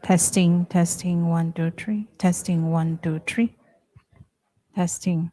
Testing, testing, 1, 2, 3. Testing, 1, 2, 3. Testing.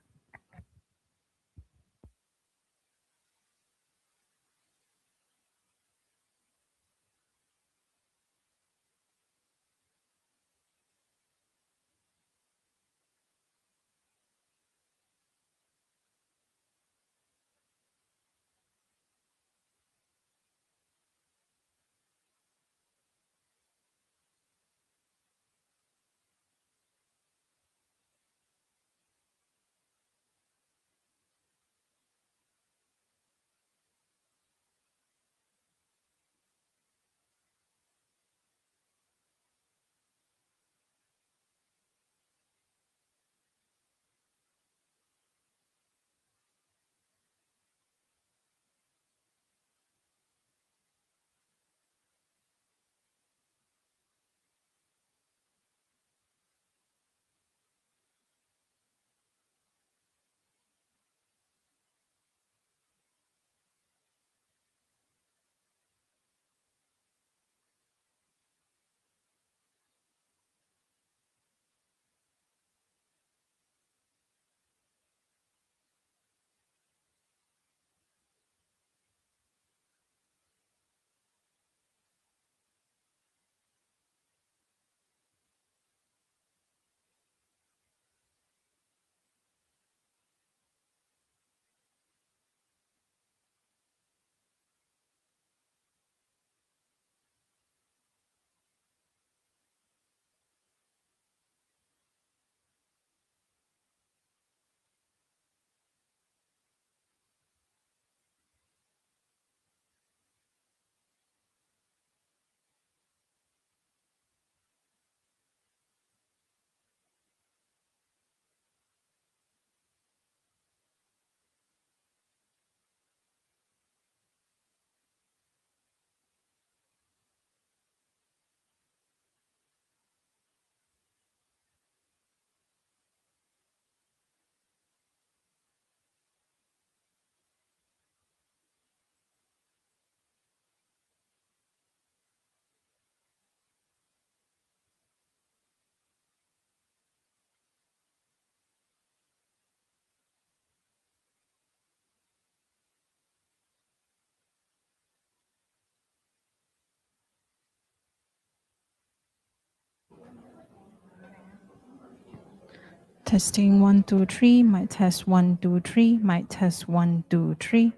Testing, 1, 2, 3. Mic test, 1, 2, 3. Mic test, 1, 2, 3.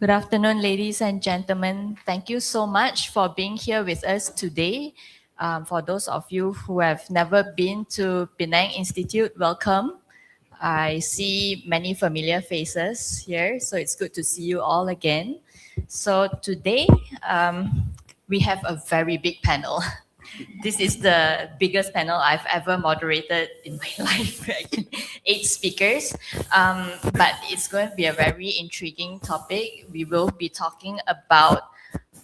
Good afternoon, ladies and gentlemen. Thank you so much for being here with us today. For those of you who have never been to Penang Institute, welcome. I see many familiar faces here, so it's good to see you all again. So today, we have a very big panel. This is the biggest panel I've ever moderated in my life, right? 8 speakers. But it's going to be a very intriguing topic. We will be talking about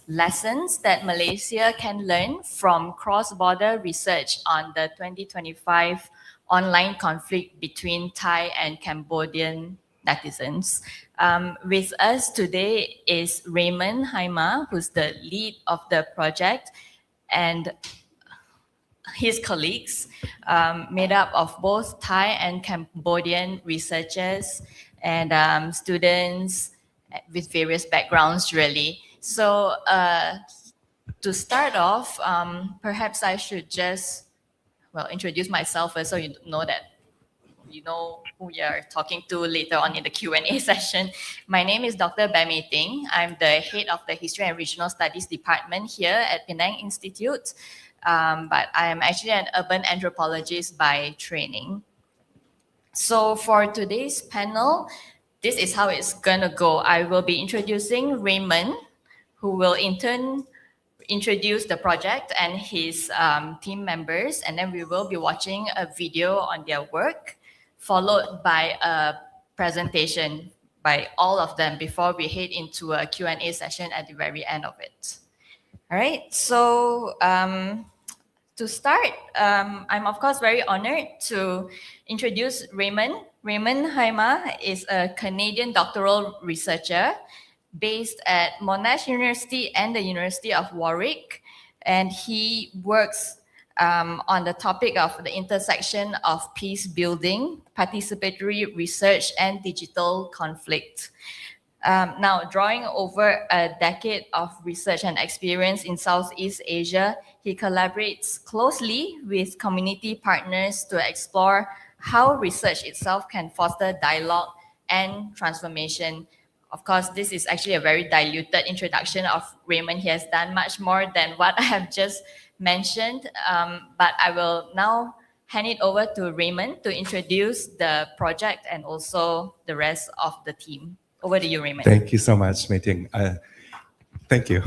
lessons that Malaysia can learn from cross-border research on the 2025 online conflict between Thai and Cambodian netizens. With us today is Raymond Haima, who's the lead of the project, and his colleagues, made up of both Thai and Cambodian researchers and students with various backgrounds, really. So to start off, perhaps I should just, introduce myself first so you know that you know who you're talking to later on in the Q&A session. My name is Dr. Bami Ting. I'm the head of the History and Regional Studies Department here at Penang Institute. But I am actually an urban anthropologist by training. So for today's panel, this is how it's gonna go. I will be introducing Raymond, who will in turn introduce the project and his team members, and then we will be watching a video on their work, followed by a presentation by all of them before we head into a Q&A session at the very end of it. All right, so to start, I'm of course very honored to introduce Raymond. Raymond Haima is a Canadian doctoral researcher based at Monash University and the University of Warwick, and he works on the topic of the intersection of peace building, participatory research, and digital conflict. Now, drawing over a decade of research and experience in Southeast Asia, he collaborates closely with community partners to explore how research itself can foster dialogue and transformation. Of course, this is actually a very diluted introduction of Raymond. He has done much more than what I have just mentioned, but I will now hand it over to Raymond to introduce the project and also the rest of the team. Over to you, Raymond. Thank you so much, Mei Ting. Thank you.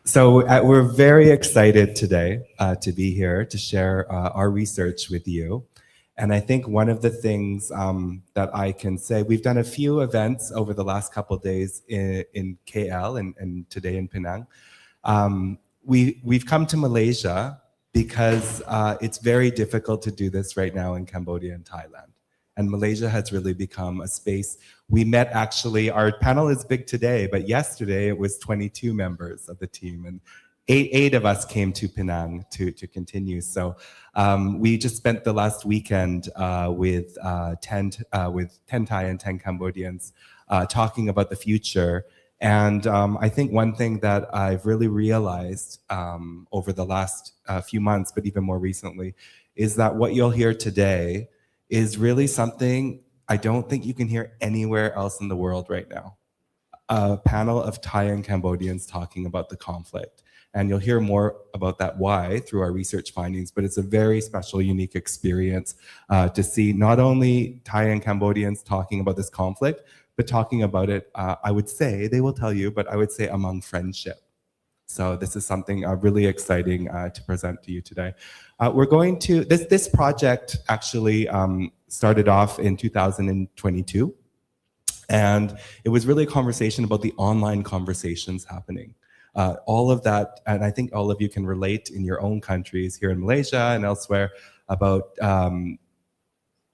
So we're very excited today to be here to share our research with you. And I think one of the things that I can say, we've done a few events over the last couple of days in KL and today in Penang. We've come to Malaysia because it's very difficult to do this right now in Cambodia and Thailand. And Malaysia has really become a space. We met actually, our panel is big today, but yesterday it was 22 members of the team, and eight of us came to Penang to continue. So we just spent the last weekend with 10 Thai and 10 Cambodians talking about the future. And I think one thing that I've really realized over the last few months, but even more recently, is that what you'll hear today is really something I don't think you can hear anywhere else in the world right now. A panel of Thai and Cambodians talking about the conflict. And you'll hear more about that why through our research findings, but it's a very special, unique experience to see not only Thai and Cambodians talking about this conflict, but talking about it, I would say, they will tell you, but I would say among friendship. So this is something really exciting to present to you today. We're going to, this project actually started off in 2022. And it was really a conversation about the online conversations happening. All of that, and I think all of you can relate in your own countries here in Malaysia and elsewhere about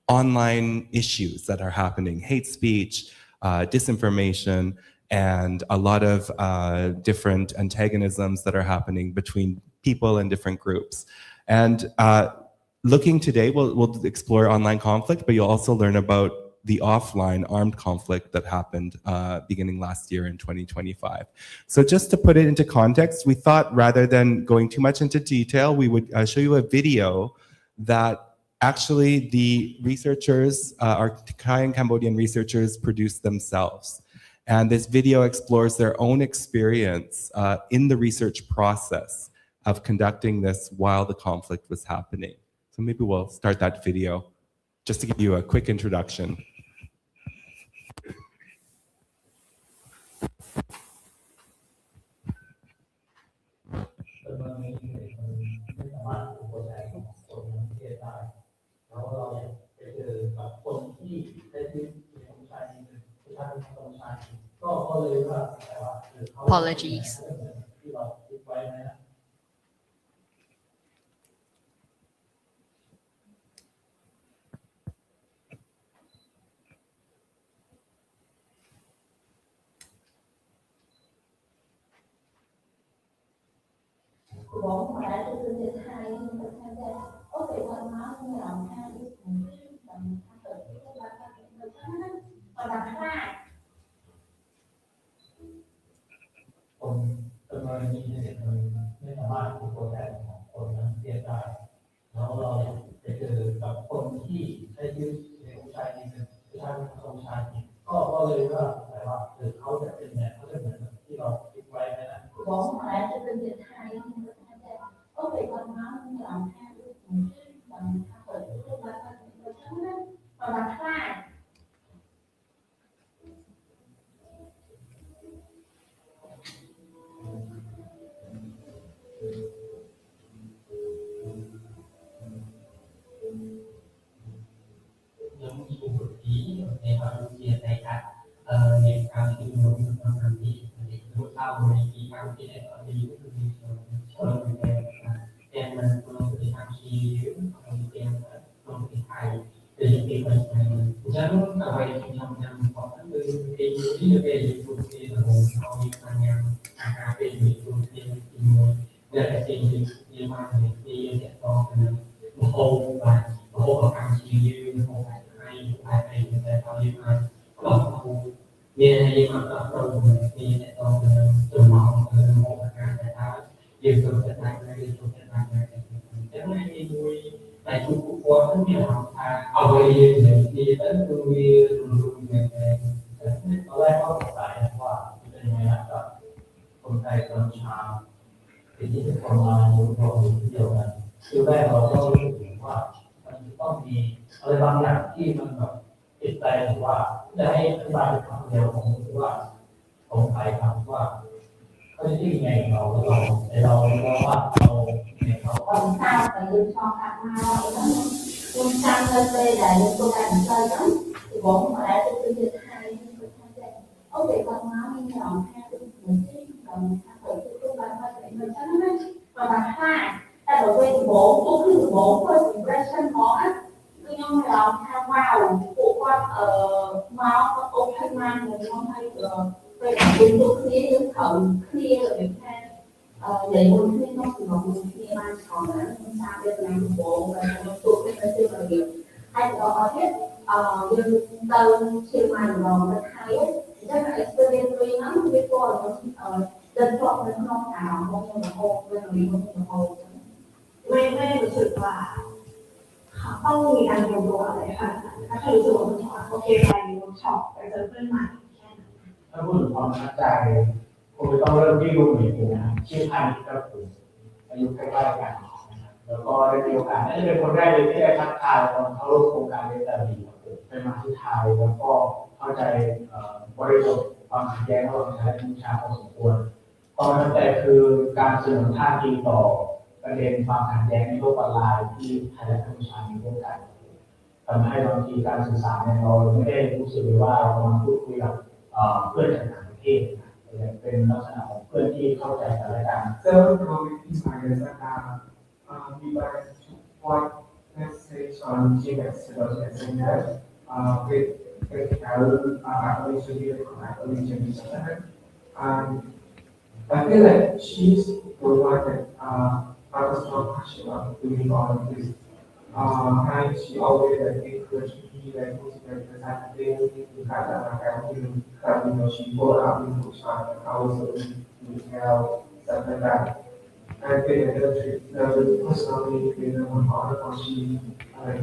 online issues that are happening, hate speech, disinformation, and a lot of different antagonisms that are happening between people and different groups. And looking today, we'll explore online conflict, but you'll also learn about the offline armed conflict that happened beginning last year in 2025. So just to put it into context, we thought rather than going too much into detail, we would show you a video that Actually, the researchers, our Thai and Cambodian researchers, produced themselves. And this video explores their own experience in the research process of conducting this while the conflict was happening. So maybe we'll start that video just to give you a quick introduction. Apologies. What message on GMS with critical and I feel like she's the one that has a strong passion about doing all of this. And she always like encouraged me like motivate the time daily because she brought up in Busan, I was doing well, stuff like that. I've been in the personally been on other she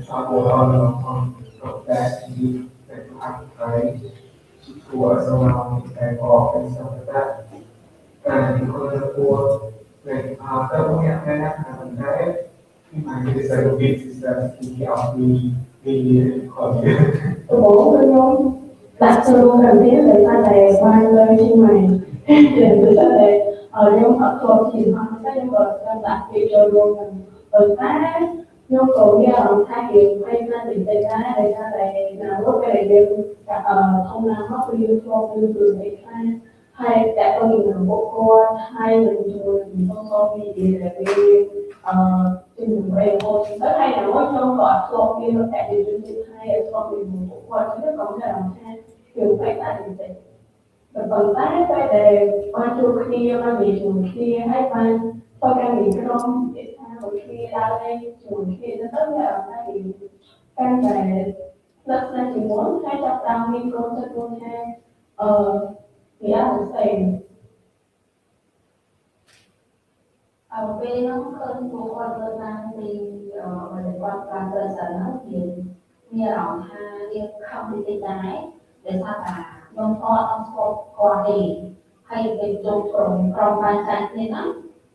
travel on that to do like right to tours around Bangkok and stuff like that. And because of the poor, like the only American diet, my is like a big system to help me really contribute. Bố với nhau đặt solo cần thiết để ta để vai lên trên mày để người ta để ở trong học thuật thì họ sẽ nhân vật trong đặt vị trí luôn mình ở ta nhu cầu gia động thay hiện hay là định đề ta để ta để là lúc cái này đều không làm mất yêu cho yêu từ để hay đã có những người bộ con hay là mình không so vì để trên đường về thôi rất hay là nói trong gọi so khi nó tại vì chúng hay so vì mình bộ con chứ không là làm sao kiểu phải ta định đề phần tác cái đề qua chu khi qua gì trường khi hay qua qua căn gì cái đó để sao khi ra đây trường khi nó tất cả cái gì căn về rất là chỉ muốn hay chặt tao nghiên cứu cho tôi hay thì I would say về nó hơn của con người ta thì về quan quan cơ sở nó thì như là như không đi tay trái để sao là non to còn thì hayเป็นจงกรมกรองการใจนี่นะ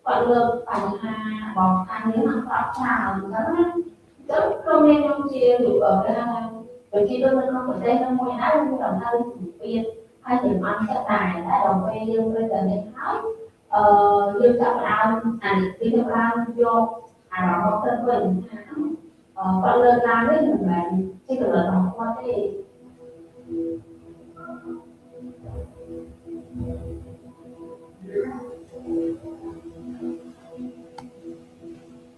ก่อนเริ่มปัญหาบอกทางนี้มันปรับชาแล้วนะก็không nên trong chia được ở cái bởi khi tôi không ở đây nó môi hát nó làm sao đi tiền hay thì ăn sẽ tài đã đồng về dương bây giờ nên nói dương chậm lao đi chậm lao vô đó tên mình còn lên lao đấy là chỉ cần là đồng qua thì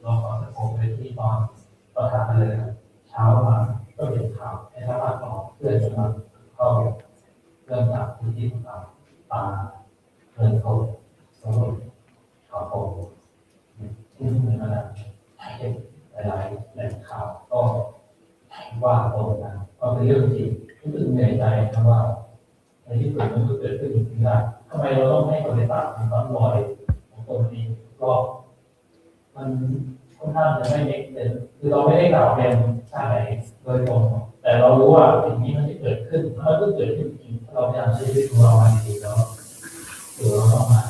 เราขอจะผมไปที่ตอนประกาศเลยเช้ามาก็เห็นข่าวให้รัฐบาลออกเพื่อจะมาเข้าเรื่องจากพื้นที่ต่างๆป่าเงินโคสมุนข่าวโคที่มีมาแล้วหลายๆแหล่งข่าวก็ว่าตรงกันก็เป็นเรื่องที่รู้สึกเหนื่อยใจนะว่าในที่สุดมันก็เกิดขึ้นจริงๆได้ทำไมเราต้องให้บริษัทมีความลอยของตัวนี้ก็มันค่อนข้างจะไม่เน็กเลยคือเราไม่ได้กล่าวเป็นชาติไหนโดยตรงแต่เรารู้ว่าสิ่งนี้มันจะเกิดขึ้นมันก็เกิดขึ้นจริงเราพยายามใช้ชีวิตของเรามาดีแล้วหรือเราต้องมา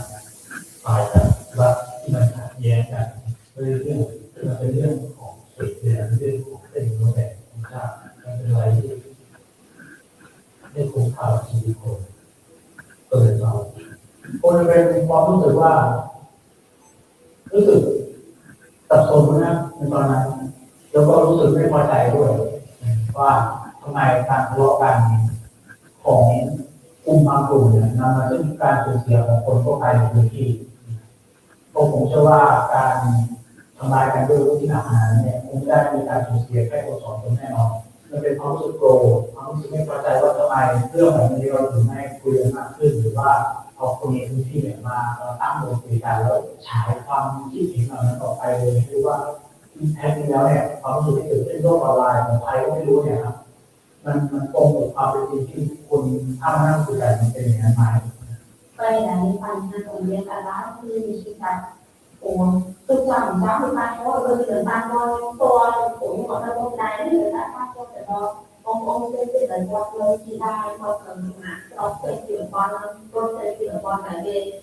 ฝ่ายกันว่าที่มันขัดแย้งกันเรื่องมันเป็นเรื่องของเศรษฐกิจเรื่องของเส้นของแบบของชาติมันเป็นอะไรที่ไม่คุ้มค่าชีวิตคนเกิดเราคนเป็นความรู้สึกว่ารู้สึกสับสนนะในตอนนั้นแล้วก็รู้สึกไม่พอใจด้วยว่าทำไมการทะเลาะกันของกลุ่มบางกลุ่มเนี่ยนำมาซึ่งการสูญเสียของคนทั่วไปในพื้นที่ผมเชื่อว่าการทำลายกันด้วยวิธีอาหารเนี่ยคงไม่ได้มีการสูญเสียแค่คนสองคนแน่นอนมันเป็นความรู้สึกโกรธความรู้สึกไม่พอใจว่าทำไมเรื่องแบบนี้เราถึงไม่คุยกันมากขึ้นหรือว่าเอาคนในพื้นที่เนี่ยมาตั้งวงคุยกันแล้วฉายความคิดเห็นเหล่านั้นออกไปเลยไม่รู้ว่าแท้จริงแล้วเนี่ยความรู้สึกที่เกิดขึ้นโลกออนไลน์ของใครก็ไม่รู้เนี่ยครับมันตรงกับความเป็นจริงที่คนถ้ามานั่งคุยกันมันเป็นอย่างนั้นไหมđây là những phần thân của người ta đã như sự thật của tôi chồng cháu thì ta có đôi người ta coi tôi cũng một cái công đại người ta phát cho cái đó ông sẽ tự tận quan lời chỉ đai qua cần mà ông sẽ chịu con tôi sẽ chịu con là về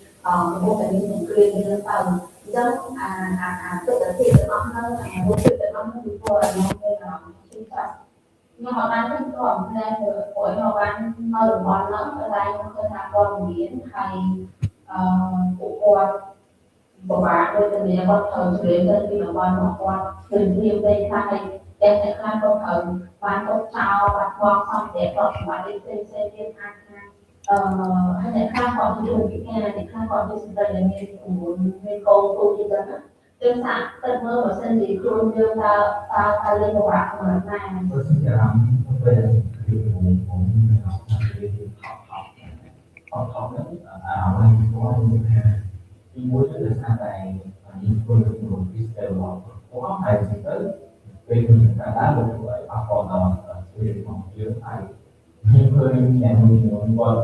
một cái những quyền như tầm dân tự tận thì nó hơn một sự tự nó hơn của nó là sự thật nhưng mà ban rất còn lên của họ ban hơi được con lắm ở đây nó hơi là con biển hay của con bạn đôi tình nghĩa con thờ chuyện lên khi mà con thường thêm đây thay đem lại khai con thờ ban con trao ban con xong để con mà đi xem thêm hay là khai con thì dùng cái nghe để khai con thì sự đây là nguyên câu câu gì đó tương sản tận mơ và sân gì luôn đưa ta lên một bạn mà này tôi xin chào bây giờ thìผมhọc rất mình có những cái muốn rất là xa này những tôi được một cái đều có học thầy thì tới về những cái đá được gọi là còn về phòng chứa thầy nhưng hơi nhà mình muốn qua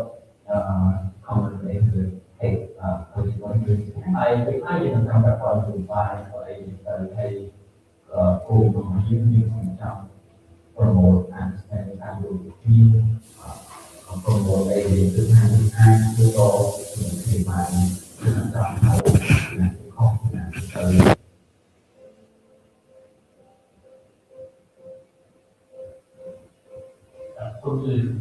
không được để được thầy Tại ai thì làm các con dùng bài hay cùng những phong trào promote understanding and routine promote a thứ hai thứ ba thì bài thứ năm hậu là không là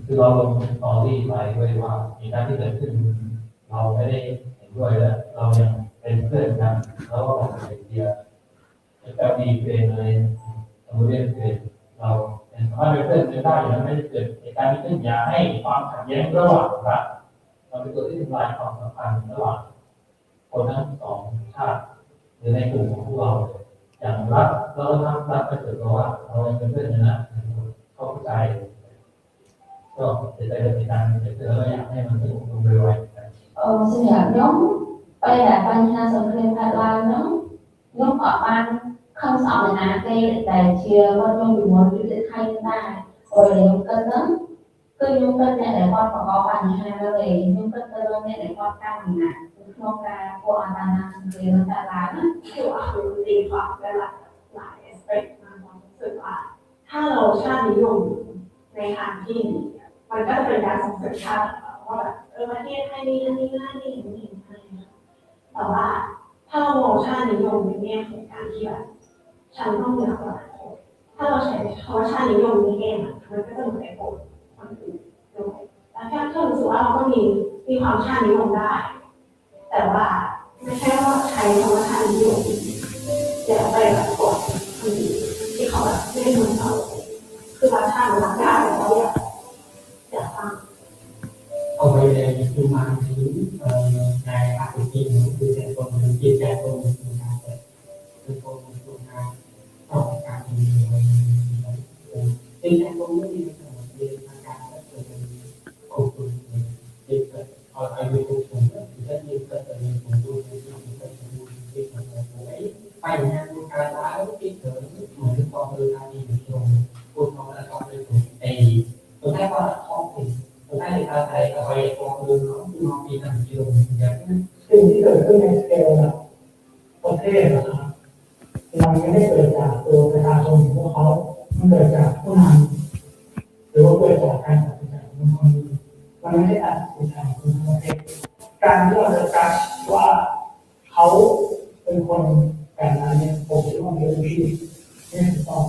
คือเราลงสตอรี่ไปด้วยว่าเหตุการณ์ที่เกิดขึ้นเราไม่ได้เห็นด้วยและเรายังเป็นเพื่อนกันแล้วก็เป็นไอเดียแบบดีเป็นเลยสมมติเป็นเราสามารถเป็นเพื่อนกันได้แล้วไม่ได้เกิดเหตุการณ์ที่ขึ้นอย่าให้ความขัดแย้งระหว่างรัฐเราเป็นตัวที่ทำลายความสัมพันธ์ระหว่างคนทั้งสองชาติหรือในกลุ่มของพวกเราอย่างรัฐเราทำรัฐไปเกิดว่าเราเป็นเพื่อนกันนะเข้าใจก็จะได้เหตุการณ์เกิดขึ้นแล้วอยากให้มันสงบลงไวๆ xin chào nhóm đây là ban nha sông khơi Thái Lan nhóm họ ban không sợ là đây để chia con nhóm bị muốn bị thay ta rồi nhóm cân đó cứ nhóm cân này để con có ban nha rồi nhóm cân này để con căng nè không ra của ban nha sông khơi Thái Lan คือว่าคือตีความได้หลายแอสเปกต์มากความรู้สึกว่าถ้าเราชาตินิยมในทางที่ดีมันก็จะเป็นการส่งเสริมชาติว่าแบบประเทศไทยนี่อันนี้น่าดีอย่างนี้แต่ว่าถ้าเรามองชาตินิยมในแง่ของการที่แบบฉันต้องเหนือกว่าคนถ้าเราใช้คำว่าชาตินิยมในแง่มันก็จะเหมือนไอ้คนคนอื่นด้วยแต่แค่รู้สึกว่าเราก็มีความชาตินิยมได้ แต่ว่าไม่ใช่ว่าใช้คำว่าชาตินิยมเดี๋ยวไปแบบกดคนอื่นที่เขาแบบไม่เหมือนเราคือรักชาติรักได้แต่เราอยากฟัง Còn bây giờ chúng ta chỉ ngày áp dụng kinh từ sẽ còn chia sẻ cùng chúng ta sẽ cùng chúng ta học cả những chia sẻ cùng với những người tham gia các cuộc cùng tiếp cận ở ai với cuộc cùng thì rất nhiều các cái cùng tôi với những cái cái của ấy phải nha tôi khai phá cái thứ mà chúng con đưa ra đi được rồi tôi không là con đây của thầy tôi thấy có là không thì tôi thấy người ta thấy ở đây con đưa nó đi thành trườngอย่างสิ่งที่เกิดขึ้นในสเกลแบบประเทศนะครับมันไม่ได้เกิดจากตัวประชาชนของพวกเขามันเกิดจากผู้นำหรือว่าเกิดจากการตัดสินใจของคนมันไม่ได้ตัดสินใจของประเทศการที่เราจะกัดว่าเขาเป็นคนแต่ละเนี่ยผมคิดว่าเป็นที่ไม่ถูกต้อง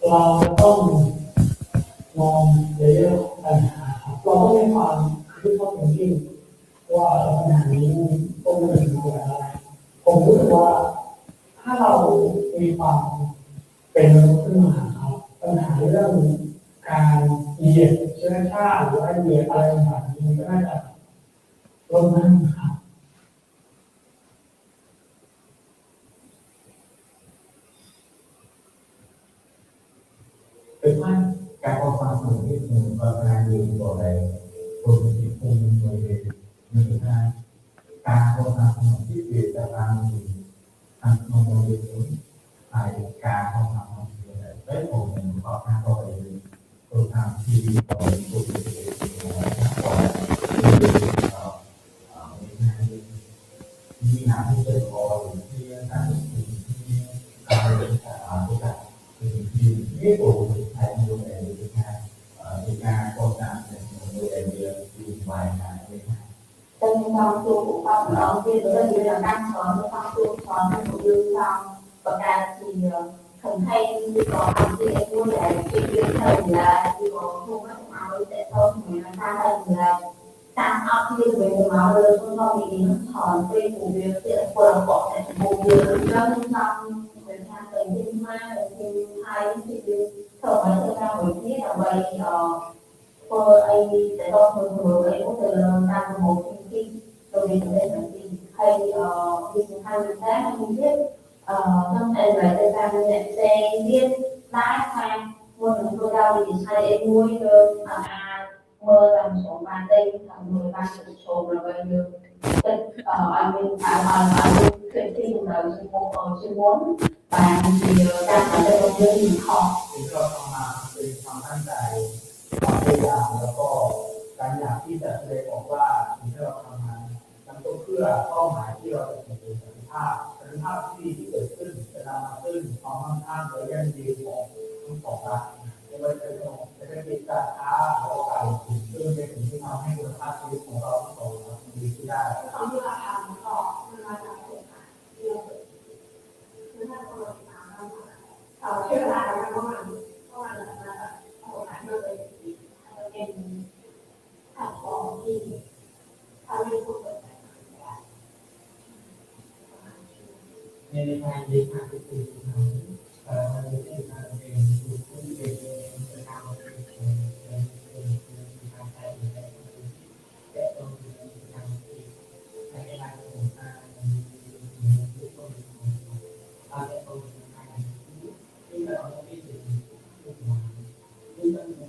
เราต้องมองในเรื่องปัญหาเราต้องมีความคิดว่าเป็นที่ว่าปัญหานี้ต้องเป็นอะไรผมรู้สึกว่าถ้าเรามีความเป็นมนุษย์ขึ้นมาครับปัญหาเรื่องการเหยียดเชื้อชาติหรือว่าเหยียดอะไรต่างๆนี้ก็น่าจะลดน้อยครับเป็นว่าการออกความสนุกที่มันการดูตัวใดตัวที่คงตัวเองมีการการออกความสนุกที่เกิดจากการมีทางมองดูไอ้การออกความสนุกที่ได้ผมเป็นข้อข้างตัวเองตัวทางที่ดีต่อตัวเองต่อมีงานที่เป็นพอหรือที่การที่การเรียนการตัวการที่ไม่โตใช้ในโรงเรียนหรือการป้องกันในโรงเรียนเรียนอยู่ภายในTrong trongตัวcủa con đó thì tôi nghĩ là đang sớm trongตัวสอนให้ผมดูtrongประกาศที่thường hay đi có học thì em muốn để cái việc thầy là đi có không có máu để thôi mình là ta thầy là ta học thì về máu rồi không có bị nó thòn về vụ việc thì vừa bỏ để vụ việc cho nên trong người ta tình hình mai thì hay thì thở máy tôi ra buổi tiết là vậy cô ấy sẽ có thường thường ấy có thể là làm một cái rồi đến đây là gì hay đi xuống hai người khác không biết trong này là tôi ra nhận xe liên lái sang mua những tôi đau thì sai em nuôi mơ làm số bàn đây làm 10 bàn tự số là vậy được anh mình khuyến khích là chuyên môn và thì đang ở đây có những gì khó เป็นความตั้งใจความพยายามแล้วก็การอยากที่จะแสดงออกว่าสิ่งที่เราทำมามันก็เพื่อ ของรัฐไม่ว่าจะเป็นเรื่องของเศรษฐกิจการค้าหรืออะไรซึ่งเป็นสิ่งที่ทำให้คุณภาพชีวิตของเราทั้งสองดีขึ้นได้ตอนที่เราทำก็มันมาจากโครงการที่เราเปิดคือถ้าเราติดตามเราใช้เวลาประมาณมาจากโครงการที่เราเป็นแพลตฟอร์มที่ทำให้ผู้เปิดใจในการเรียนการศึกษามันเป็นการเรียนรู้ที่เป็นการเรียนเป็นการใช้แต่ต้องมีการใช้เวลาของการทุกคนอาจจะต้องมีการที่เราไม่ได้ถึงทุกวันที่ต้องมี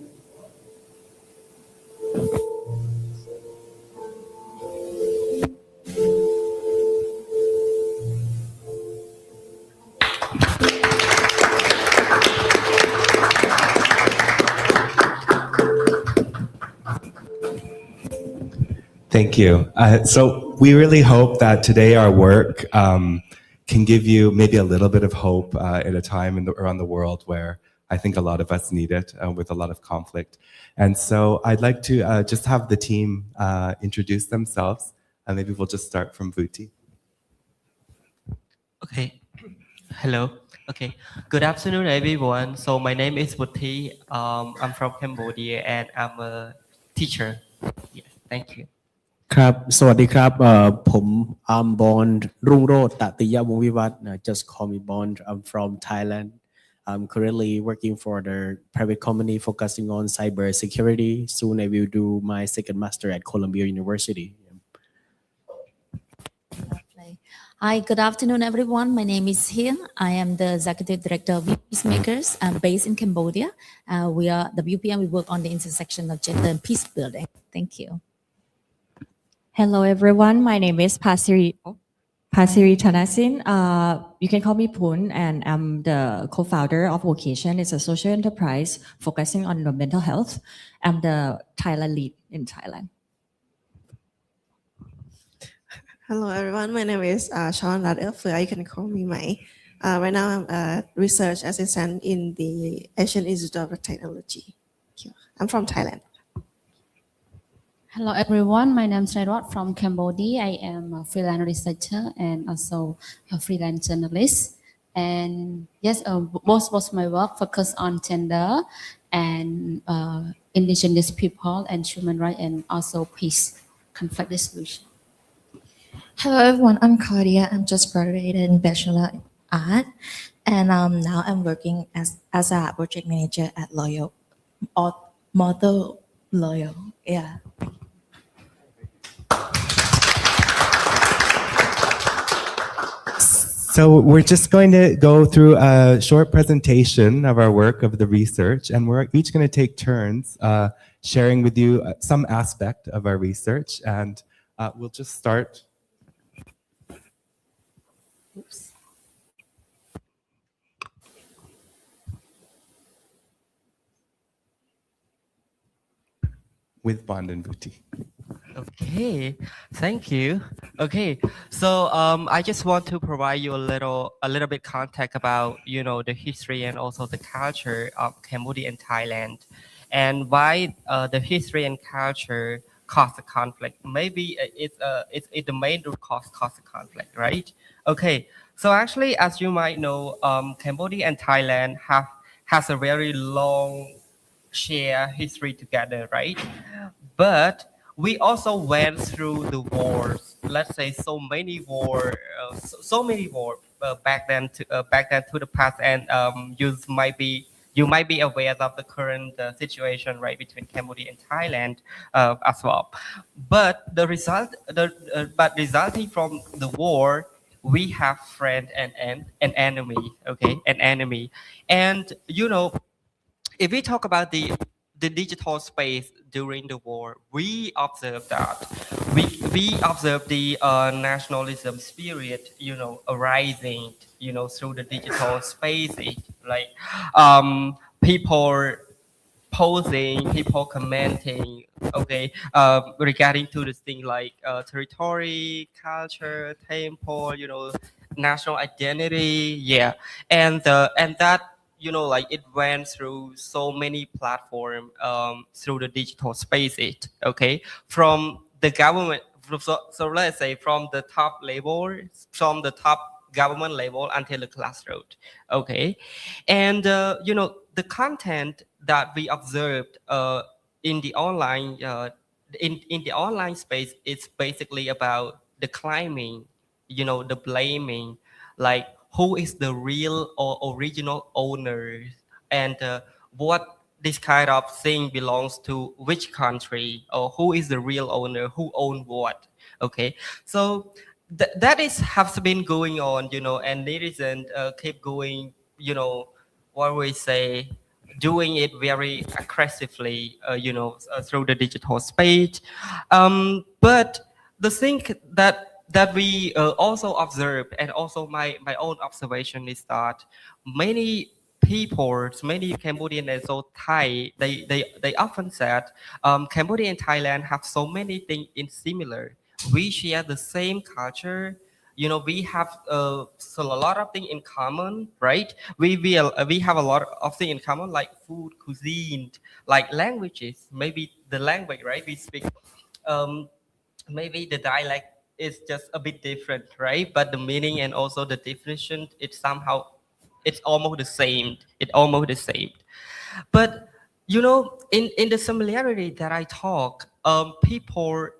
Thank you. So we really hope that today our work can give you maybe a little bit of hope at a time around the world where I think a lot of us need it with a lot of conflict. And so I'd like to just have the team introduce themselves. And maybe we'll just start from Vuti. Okay. Hello. Okay. Good afternoon, everyone. So my name is Vuti. I'm from Cambodia and I'm a teacher. Yes. Thank you. ครับสวัสดีครับผมอัมบอนรุ่งโรจน์ตติยวงศ์วิวัฒน์ just call me Bond. I'm from Thailand. I'm currently working for the private company focusing on cyber security. Soon I will do my second master at Columbia University. Lovely. Hi, good afternoon, everyone. My name is Hien. I am the executive director of Peacemakers. I'm based in Cambodia. We are WPM. We work on the intersection of gender and peace building. Thank you. Hello, everyone. My name is Pasiri Thanasin. You can call me Poon, and I'm the co-founder of Vocation. It's a social enterprise focusing on mental health. I'm the Thailand lead in Thailand. Hello, everyone. My name is Sean Radel. You can call me Mai. Right now, I'm a research assistant in the Asian Institute of Technology. I'm from Thailand. Hello everyone, my name is Netizens from Cambodia. I am a freelance researcher and also a freelance journalist. And yes, most of my work focus on gender and indigenous people and human rights and also peace, conflict resolution. Hello everyone, I'm Claudia. I'm just graduated in Bachelor in Art. And now I'm working as a project manager at Loyal, Model Loyal. Yeah. So we're just going to go through a short presentation of our work, of the research, and we're each going to take turns sharing with you some aspect of our research. And we'll just start. Oops. With Bond and Vuti. Okay, thank you. Okay, so I just want to provide you a little bit context about the history and also the culture of Cambodia and Thailand, and why the history and culture cause the conflict. Maybe it's the main root cause the conflict, right? Okay, so actually, as you might know, Cambodia and Thailand has a very long shared history together, right? But we also went through the wars. Let's say so many wars back then to the past, and you might be aware of the current situation right between Cambodia and Thailand as well. But resulting from the war, we have friend and an enemy. Okay, an enemy, and if we talk about the digital space during the war, we observed that we observed the nationalism spirit, arising, through the digital space, like people posing, people commenting, okay, regarding to this thing like territory, culture, temple, national identity, yeah, and that like it went through so many platforms through the digital spaces. Okay, from the government. So let's say from the top level, from the top government level until the grassroots. Okay, and the content that we observed in the online in the online space, it's basically about the climbing, the blaming, like who is the real or original owner, and what this kind of thing belongs to which country, or who is the real owner, who own what. Okay, so that is has been going on, and netizens keep going, what we say, doing it very aggressively, through the digital space. But the thing that we also observe, and also my own observation, is that many people, many Cambodian and so Thai, they often said Cambodia and Thailand have so many things in similar. We share the same culture. We have so a lot of things in common, right? We have a lot of things in common, like food, cuisine, like languages. Maybe the language, right? We speak. Um, Maybe the dialect is just a bit different, right? But the meaning and also the definition, it's almost the same. It's almost the same. But in the similarity that I talk, people,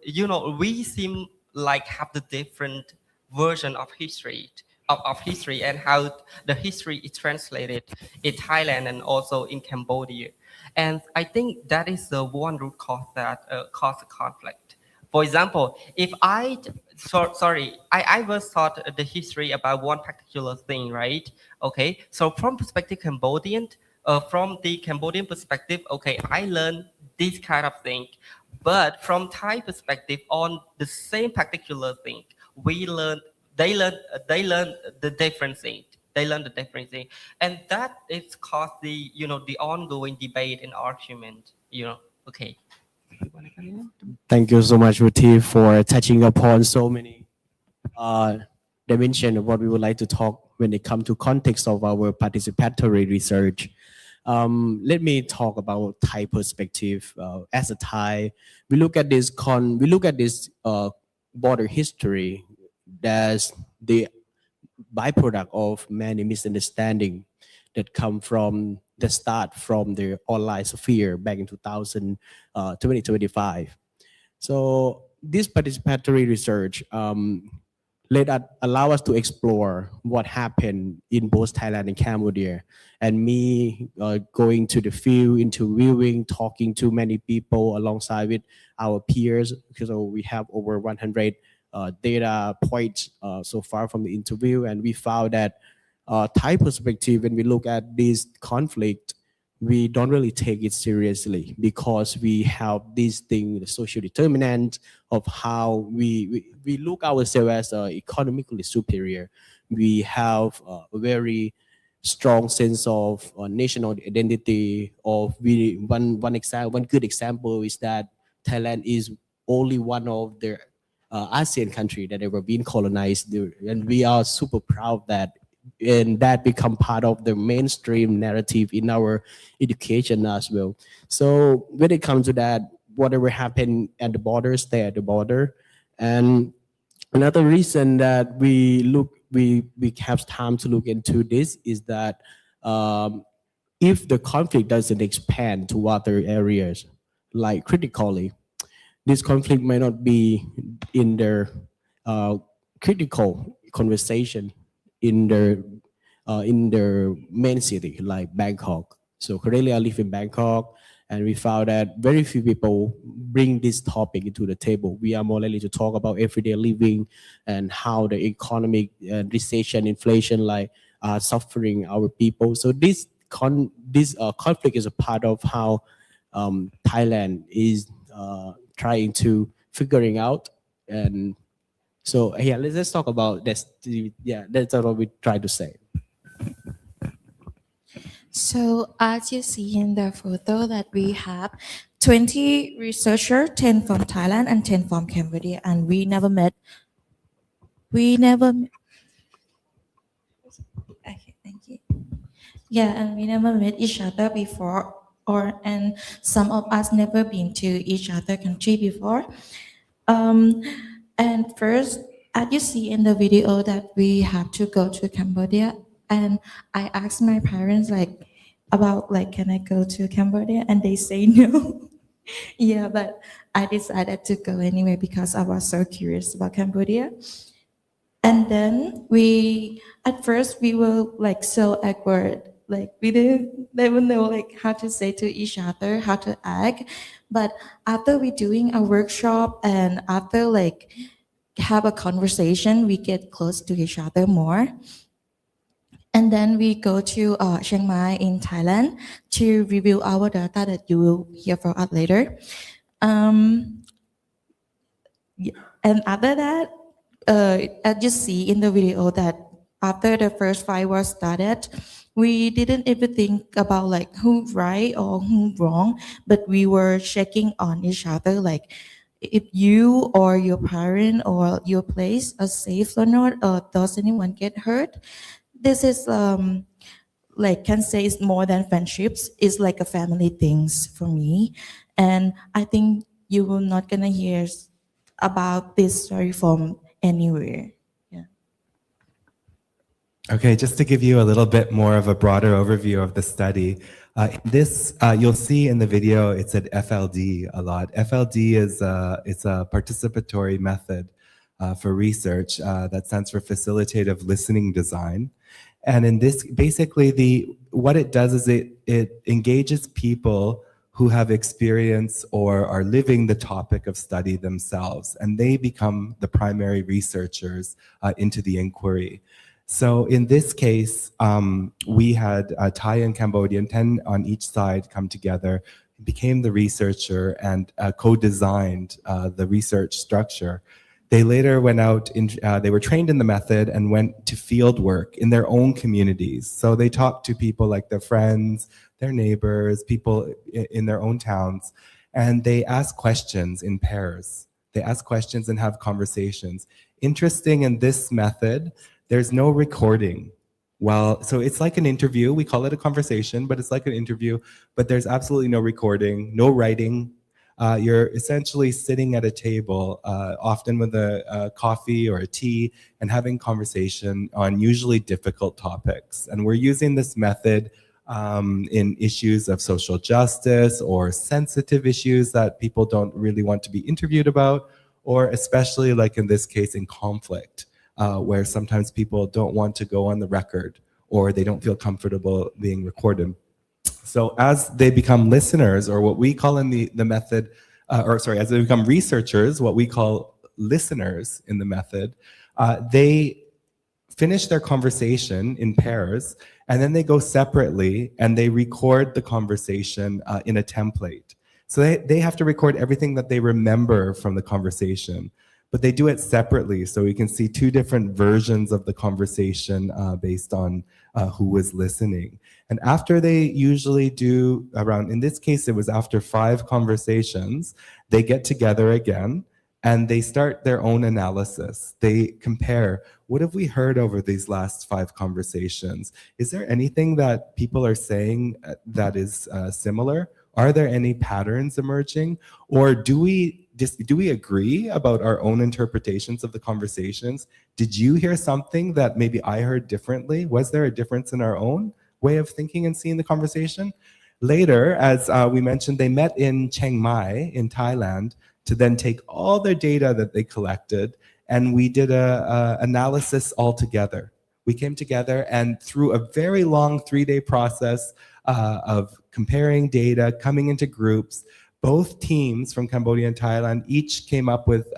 we seem like have the different version of history, of history, and how the history is translated in Thailand and also in Cambodia. And I think that is the one root cause that caused the conflict. For example, if I was taught the history about one particular thing, right? Okay, so from perspective Cambodian, from the Cambodian perspective, okay, I learned this kind of thing. But from Thai perspective, on the same particular thing, they learn the different thing. They learn the different thing, and that is caused the the ongoing debate and argument. Okay. Thank you so much, Ruti, for touching upon so many dimensions of what we would like to talk when it comes to context of our participatory research. Let me talk about Thai perspective. As a Thai, we look at this border history as the byproduct of many misunderstanding that come from the start from the online sphere back in 2025. So this participatory research allow us to explore what happened in both Thailand and Cambodia. And me going to the field, interviewing, talking to many people alongside with our peers, because we have over 100 data points so far from the interview. And we found that Thai perspective, when we look at this conflict, we don't really take it seriously because we have this thing, the social determinant of how we look ourselves as economically superior. We have a very strong sense of national identity. One good example is that Thailand is only one of the ASEAN country that ever been colonized, and we are super proud that. And that become part of the mainstream narrative in our education as well. So when it comes to that, whatever happened at the border, stay at the border. And another reason that we have time to look into this is that if the conflict doesn't expand to other areas, like critically, this conflict may not be in their critical conversation in their main city like Bangkok. So currently I live in Bangkok, and we found that very few people bring this topic into the table. We are more likely to talk about everyday living and how the economic recession, inflation, like suffering our people. So this conflict is a part of how Thailand is trying to figuring out. And so yeah, let's talk about this. Yeah, that's what we try to say. So as you see in the photo that we have 20 researchers, 10 from Thailand and 10 from Cambodia, and we never met. Okay, thank you. Yeah, and we never met each other before, and some of us never been to each other country before. Um, and first, as you see in the video, that we have to go to Cambodia, and I asked my parents like about like, can I go to Cambodia, and they say no. Yeah, but I decided to go anyway because I was so curious about Cambodia. And then at first we were like so awkward, like we didn't never know like how to say to each other, how to act. But after we doing a workshop and after like have a conversation, we get close to each other more. And then we go to Chiang Mai in Thailand to review our data that you will hear from us later. And after that, as you see in the video that after the first fight was started, we didn't even think about like who's right or who's wrong, but we were checking on each other like if you or your parent or your place are safe or not, or does anyone get hurt. This is like can say it's more than friendships. It's like a family things for me, and I think you will not gonna hear about this story from anywhere. Okay, just to give you a little bit more of a broader overview of the study, you'll see in the video it said FLD a lot. FLD is it's a participatory method for research that stands for facilitative listening design. And in this, basically, what it does is it engages people who have experience or are living the topic of study themselves, and they become the primary researchers into the inquiry. So in this case, we had Thai and Cambodian, 10 on each side, come together, became the researcher, and co-designed the research structure. They later went out, they were trained in the method and went to field work in their own communities. So they talked to people like their friends, their neighbors, people in their own towns, and they asked questions in pairs. They ask questions and have conversations. Interesting in this method, there's no recording. So it's like an interview. We call it a conversation, but it's like an interview, but there's absolutely no recording, no writing. You're essentially sitting at a table, often with a coffee or a tea, and having conversation on usually difficult topics. And we're using this method in issues of social justice or sensitive issues that people don't really want to be interviewed about, or especially like in this case in conflict, where sometimes people don't want to go on the record or they don't feel comfortable being recorded. So as they become listeners, or what we call in the method, as they become researchers, what we call listeners in the method, they finish their conversation in pairs, and then they go separately and they record the conversation in a template. So they have to record everything that they remember from the conversation, but they do it separately. So we can see two different versions of the conversation based on who was listening. And after they usually do around, in this case, it was after 5 conversations, they get together again and they start their own analysis. They compare, what have we heard over these last 5 conversations? Is there anything that people are saying that is similar? Are there any patterns emerging? Or do we agree about our own interpretations of the conversations? Did you hear something that maybe I heard differently? Was there a difference in our own way of thinking and seeing the conversation? Later, as we mentioned, they met in Chiang Mai in Thailand to then take all their data that they collected, and we did a analysis all together. We came together, and through a very long 3-day process of comparing data, coming into groups, both teams from Cambodia and Thailand each came up with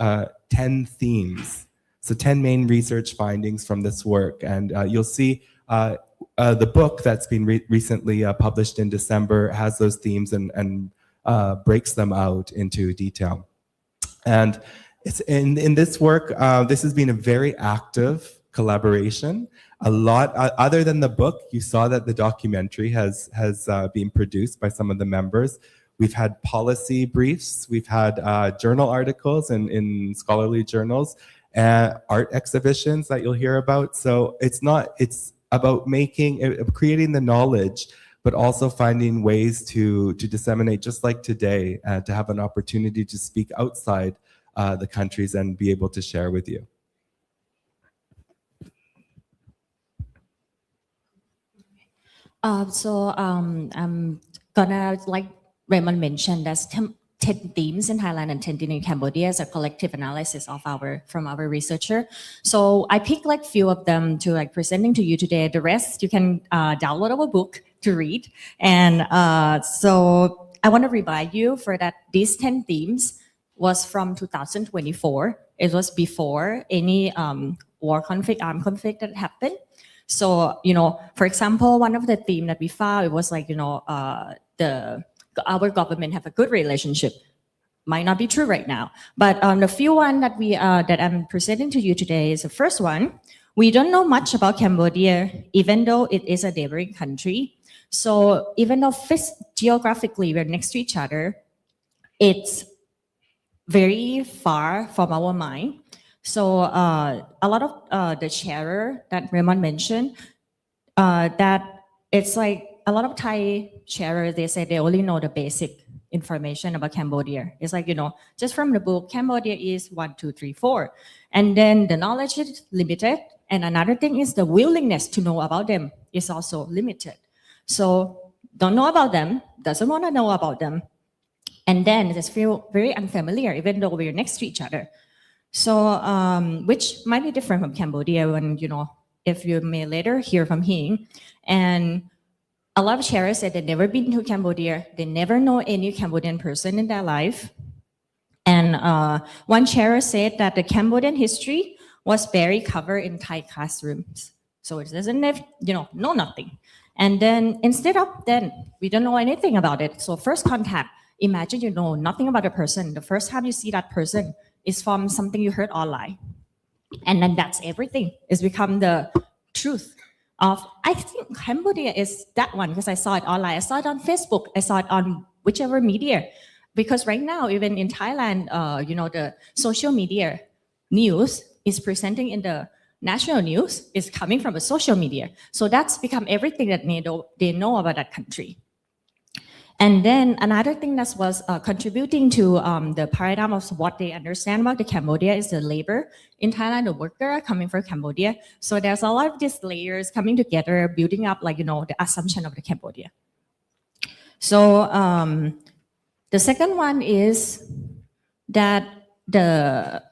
10 themes. So 10 main research findings from this work. And you'll see the book that's been recently published in December has those themes and breaks them out into detail. And it's in this work, this has been a very active collaboration. A lot, other than the book, you saw that the documentary has been produced by some of the members. We've had policy briefs, we've had journal articles in scholarly journals, art exhibitions that you'll hear about. So it's about creating the knowledge, but also finding ways to disseminate, just like today, to have an opportunity to speak outside the countries and be able to share with you. I'm gonna, like Raymond mentioned, there's 10 themes in Thailand and 10 themes in Cambodia as a collective analysis from our researcher. So I picked like few of them to like presenting to you today. The rest you can download our book to read. And so I want to remind you for that these 10 themes was from 2024. It was before any armed conflict that happened. So, for example, one of the themes that we found, it was like, our government have a good relationship. Might not be true right now, but the few one that that I'm presenting to you today is the first one. We don't know much about Cambodia, even though it is a neighboring country. So even though geographically we're next to each other, it's very far from our mind. So a lot of the sharer that Raymond mentioned, that it's like a lot of Thai sharers, they say they only know the basic information about Cambodia. It's like, just from the book, Cambodia is 1, 2, 3, 4. And then the knowledge is limited. And another thing is the willingness to know about them is also limited. So don't know about them, doesn't want to know about them. And then just feel very unfamiliar, even though we're next to each other. So, which might be different from Cambodia when, if you may later hear from him. And a lot of sharers said they've never been to Cambodia. They never know any Cambodian person in their life. And one sharer said that the Cambodian history was barely covered in Thai classrooms. So it doesn't have, know nothing. And then instead of then, we don't know anything about it. So first contact, imagine you know nothing about a person. The first time you see that person is from something you heard online. And then that's everything. It's become the truth of, I think Cambodia is that one because I saw it online. I saw it on Facebook. I saw it on whichever media. Because right now, even in Thailand, the social media news is presenting in the national news is coming from the social media. So that's become everything that they know about that country. And then another thing that was contributing to the paradigm of what they understand about the Cambodia is the labor in Thailand, the worker coming from Cambodia. So there's a lot of these layers coming together, building up the assumption of the Cambodia. So the second one is that the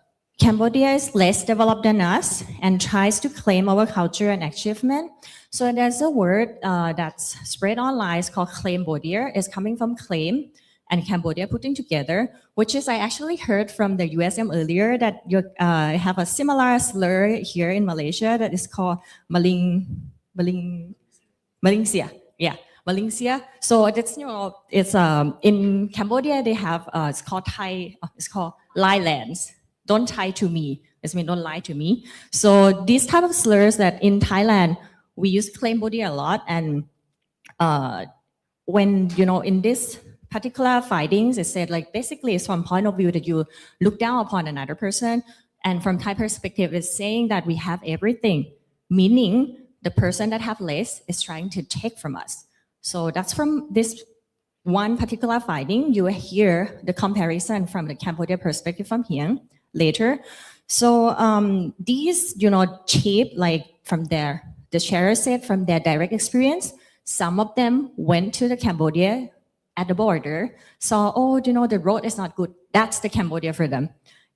Cambodia is less developed than us and tries to claim our culture and achievement. So there's a word that's spread online. It's called Cambodia. It's coming from claim and Cambodia putting together, which is I actually heard from the USM earlier that you have a similar slur here in Malaysia that is called Malaysia. Yeah, Malaysia. So that's it's in Cambodia they have it's called Thai. It's called lie lands. Don't tie to me. It means don't lie to me. So these type of slurs that in Thailand, we use Cambodia a lot. And when, in this particular findings, it said basically it's from point of view that you look down upon another person. And from Thai perspective, it's saying that we have everything, meaning the person that have less is trying to take from us. So that's from this one particular finding. You will hear the comparison from the Cambodia perspective from here later. So these, shape from the sharer said from their direct experience, some of them went to the Cambodia at the border, saw, the road is not good. That's the Cambodia for them.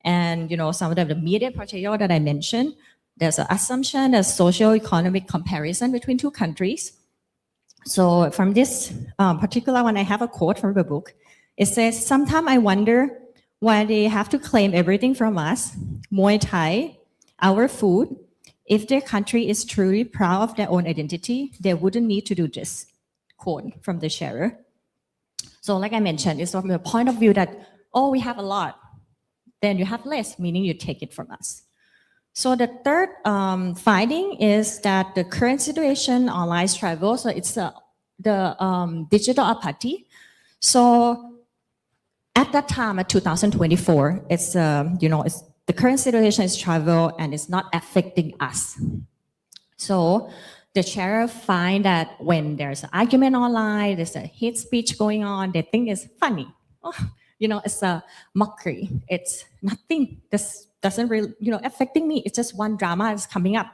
And, some of them, the media portrayal that I mentioned, there's an assumption, a socio-economic comparison between two countries. So from this particular one, I have a quote from the book. It says, sometimes I wonder why they have to claim everything from us, Muay Thai, our food. If their country is truly proud of their own identity, they wouldn't need to do this. Quote from the sharer. So like I mentioned, it's from the point of view that, we have a lot. Then you have less, meaning you take it from us. So the third finding is that the current situation online travel, so it's the digital apathy. So at that time, at 2024, it's the current situation is travel and it's not affecting us. So the sheriff find that when there's an argument online, there's a hate speech going on, they think it's funny. Oh, it's a mockery. It's nothing. This doesn't really, affecting me. It's just one drama is coming up.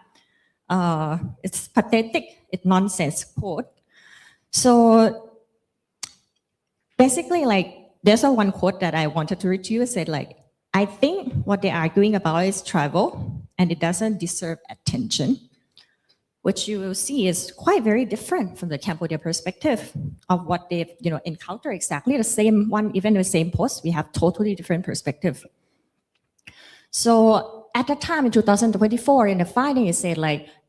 It's pathetic. It's nonsense, quote. So basically, there's one quote that I wanted to read to you. It said, I think what they're arguing about is travel, and it doesn't deserve attention, which you will see is quite very different from the Cambodia perspective of what they've, encountered exactly the same one, even the same post, we have totally different perspective. So at the time in 2024, in the finding, it said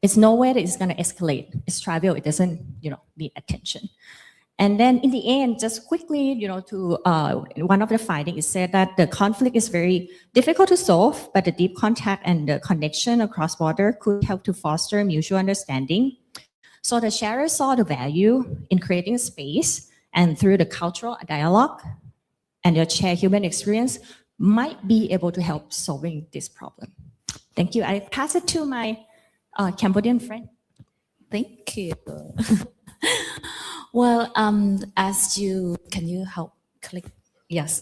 it's no way that it's going to escalate. It's trivial. It doesn't, need attention. And then in the end, just quickly, to one of the findings, it said that the conflict is very difficult to solve, but the deep contact and the connection across border could help to foster mutual understanding. So the sharers saw the value in creating a space, and through the cultural dialogue and the shared human experience might be able to help solving this problem. Thank you. I pass it to my Cambodian friend. Thank you. Well, can you help click? Yes.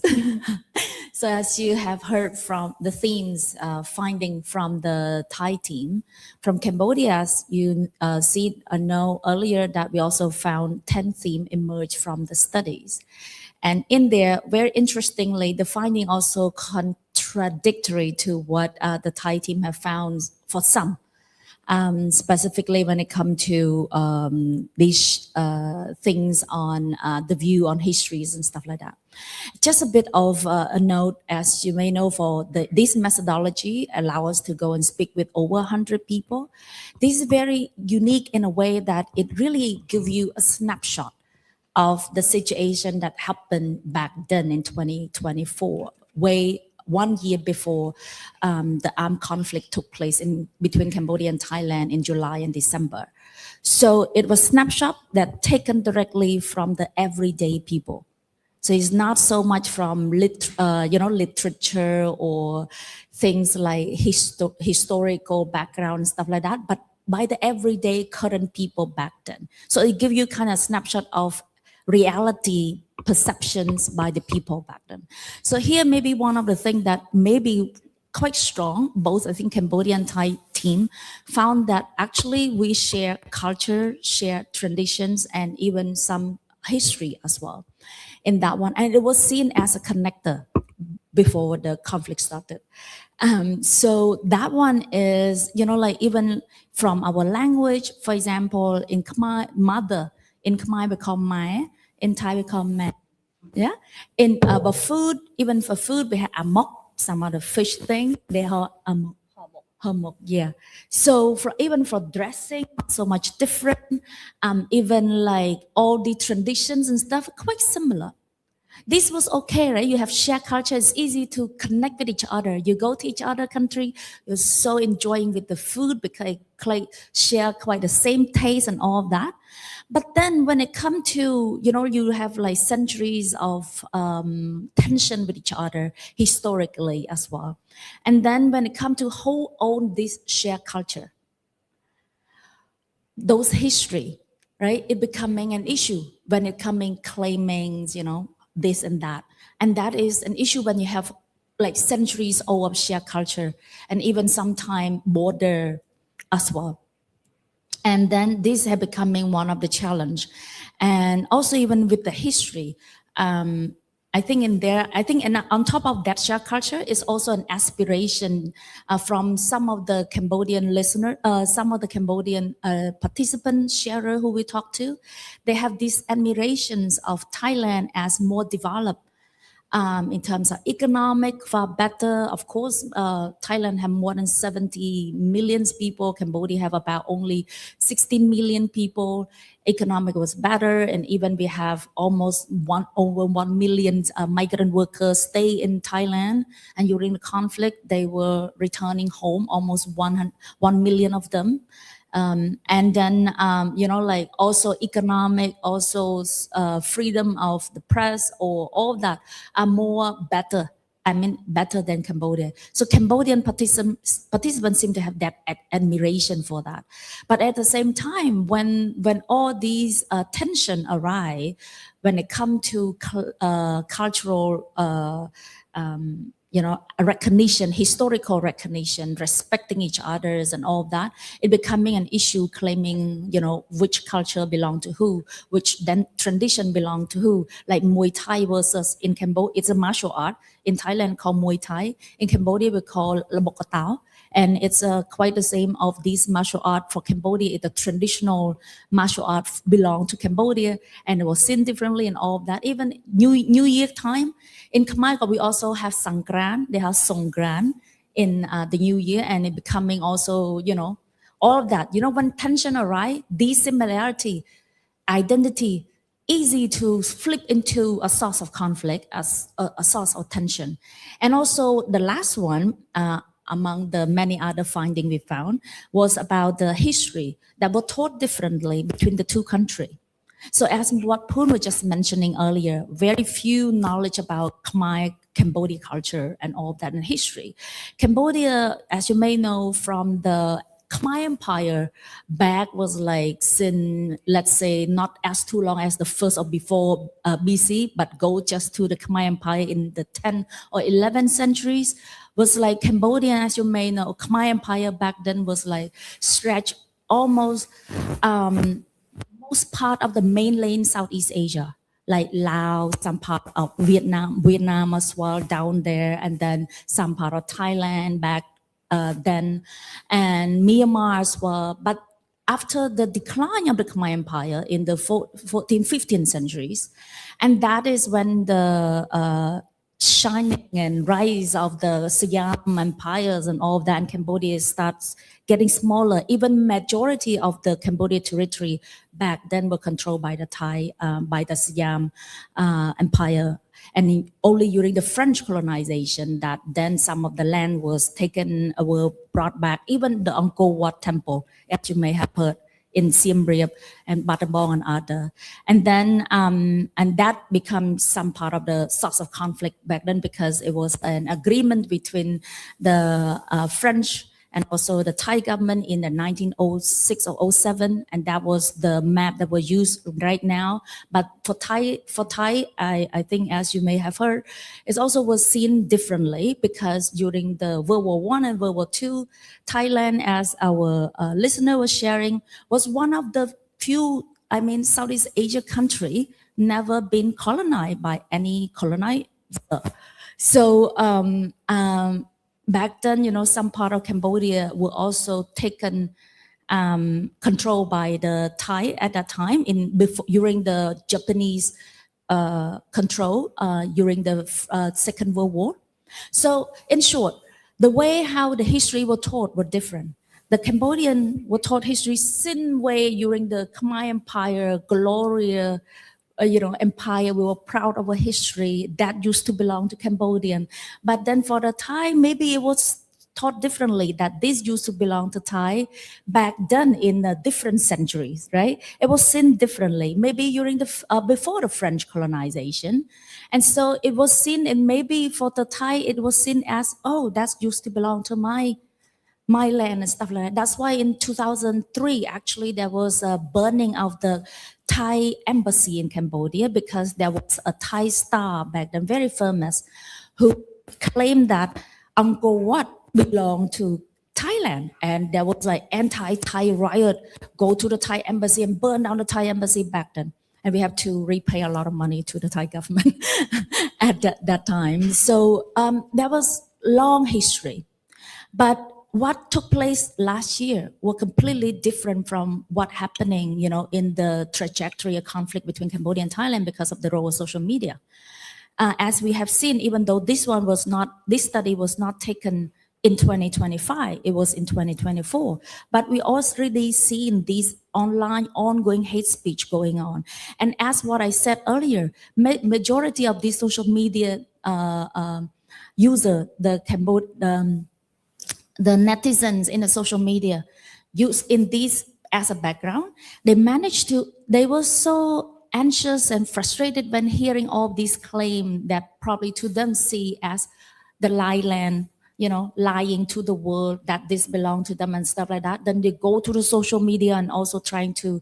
So as you have heard from the themes finding from the Thai team, from Cambodia, you know earlier that we also found 10 themes emerge from the studies. And in there, very interestingly, the finding also contradictory to what the Thai team have found for some. Specifically when it comes to these things on the view on histories and stuff like that. Just a bit of a note, as you may know, for this methodology allow us to go and speak with over 100 people. This is very unique in a way that it really gives you a snapshot of the situation that happened back then in 2024, way 1 year before the armed conflict took place between Cambodia and Thailand in July and December. So it was snapshot that taken directly from the everyday people. So it's not so much from literature or things like historical background and stuff like that, but by the everyday current people back then. So it gives you kind of snapshot of reality perceptions by the people back then. So here maybe one of the things that may be quite strong, both I think Cambodian and Thai team found that actually we share culture, share traditions, and even some history as well in that one. And it was seen as a connector before the conflict started. So that one is, even from our language, for example, in Khmer, mother, in Khmer we call Mae, in Thai we call Mae. Yeah. In our food, even for food, we have amok, some other fish thing. They have amok. Yeah. So even for dressing, so much different. Even like all the traditions and stuff, quite similar. This was okay, right? You have shared culture. It's easy to connect with each other. You go to each other country, you're so enjoying with the food because share quite the same taste and all of that. But then when it comes to, you have like centuries of tension with each other historically as well. And then when it comes to who own this shared culture, those history, right? It becoming an issue when it coming claiming, this and that. And that is an issue when you have like centuries old of shared culture and even sometime border as well. And then this has becoming one of the challenge. And also even with the history, I think on top of that shared culture is also an aspiration from some of the Cambodian listener, some of the Cambodian participants, sharer who we talk to. They have these admirations of Thailand as more developed in terms of economic, far better. Of course, Thailand have more than 70 million people. Cambodia have about only 16 million people. Economic was better, and even we have almost over 1 million migrant workers stay in Thailand. And during the conflict, they were returning home, almost 1 million of them. And then, like also economic, also freedom of the press, or all of that are more better better than Cambodia. So Cambodian participants seem to have that admiration for that. But at the same time, when all these tension arise, when it comes to cultural recognition, historical recognition, respecting each others and all that, it becoming an issue claiming, which culture belong to who, which then tradition belong to who, like Muay Thai versus in Cambodia, it's a martial art. In Thailand called Muay Thai. In Cambodia we call Labok Tao. And it's quite the same of this martial art for Cambodia. It's a traditional martial art belong to Cambodia and it was seen differently and all of that. Even New Year time, in Khmer, we also have Sangkran, they have Songkran in the New Year and it becoming also, all of that. When tension arise, these similarity, identity, easy to flip into a source of conflict, as a source of tension. And also the last one, among the many other findings we found, was about the history that were taught differently between the two countries. So as what Poon was just mentioning earlier, very few knowledge about Khmer, Cambodia culture and all that in history. Cambodia, as you may know, from the Khmer Empire back was like since, let's say, not as too long as the first or before BC, but go just to the Khmer Empire in the 10th or 11th centuries, was like Cambodia, as you may know, Khmer Empire back then was like stretched almost most part of the mainland Southeast Asia, like Laos, some part of Vietnam as well down there, and then some part of Thailand back then, and Myanmar as well. But after the decline of the Khmer Empire in the 14th, 15th centuries, and that is when the shining and rise of the Siam empires and all of that in Cambodia starts getting smaller. Even majority of the Cambodia territory back then were controlled by the Thai, by the Siam empire. And only during the French colonization that then some of the land was taken, were brought back. Even the Angkor Wat temple, as you may have heard, in Siem Reap and Battambang and other. And then, and that becomes some part of the source of conflict back then because it was an agreement between the French and also the Thai government in the 1906 or 07, and that was the map that was used right now. But for Thai, I think as you may have heard, it also was seen differently because during the World War I and World War II, Thailand, as our listener was sharing, was one of the few, Southeast Asia country never been colonized by any colonizer. So, back then, some part of Cambodia were also taken control by the Thai at that time during the Japanese control during the Second World War. So in short, the way how the history were taught were different. The Cambodian were taught history same way during the Khmer Empire, Gloria, empire. We were proud of our history that used to belong to Cambodian. But then for the Thai, maybe it was taught differently that this used to belong to Thai back then in different centuries, right? It was seen differently, maybe during the before the French colonization. And so it was seen, and maybe for the Thai, it was seen as, oh, that used to belong to my land and stuff like that. That's why in 2003, actually, there was a burning of the Thai embassy in Cambodia because there was a Thai star back then, very famous, who claimed that Angkor Wat belonged to Thailand. And there was like anti-Thai riot, go to the Thai embassy and burn down the Thai embassy back then. And we have to repay a lot of money to the Thai government at that time. So there was long history. But what took place last year were completely different from what happening, in the trajectory of conflict between Cambodia and Thailand because of the role of social media. As we have seen, even though this study was not taken in 2025, it was in 2024. But we already seen these online ongoing hate speech going on. And as what I said earlier, majority of these social media user, the netizens in the social media use in this as a background, they were so anxious and frustrated when hearing all these claims that probably to them see as the lie land, lying to the world that this belong to them and stuff like that. Then they go to the social media and also trying to,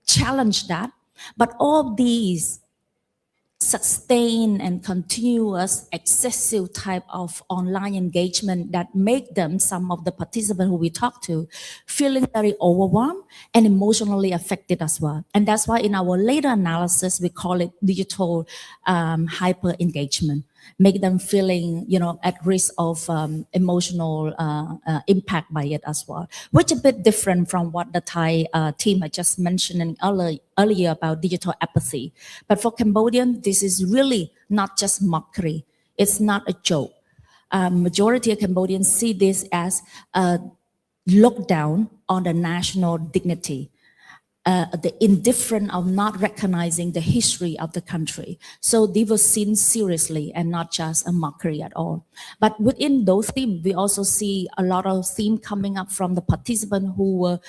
challenge that. But all these sustain and continuous excessive type of online engagement that make them, some of the participants who we talk to, feeling very overwhelmed and emotionally affected as well. And that's why in our later analysis, we call it digital hyper engagement, make them feeling, at risk of emotional impact by it as well, which is a bit different from what the Thai team I just mentioned earlier about digital apathy. But for Cambodian, this is really not just mockery. It's not a joke. Majority of Cambodians see this as a look down on the national dignity. The indifference of not recognizing the history of the country. So they were seen seriously and not just a mockery at all. But within those themes, we also see a lot of themes coming up from the participants who were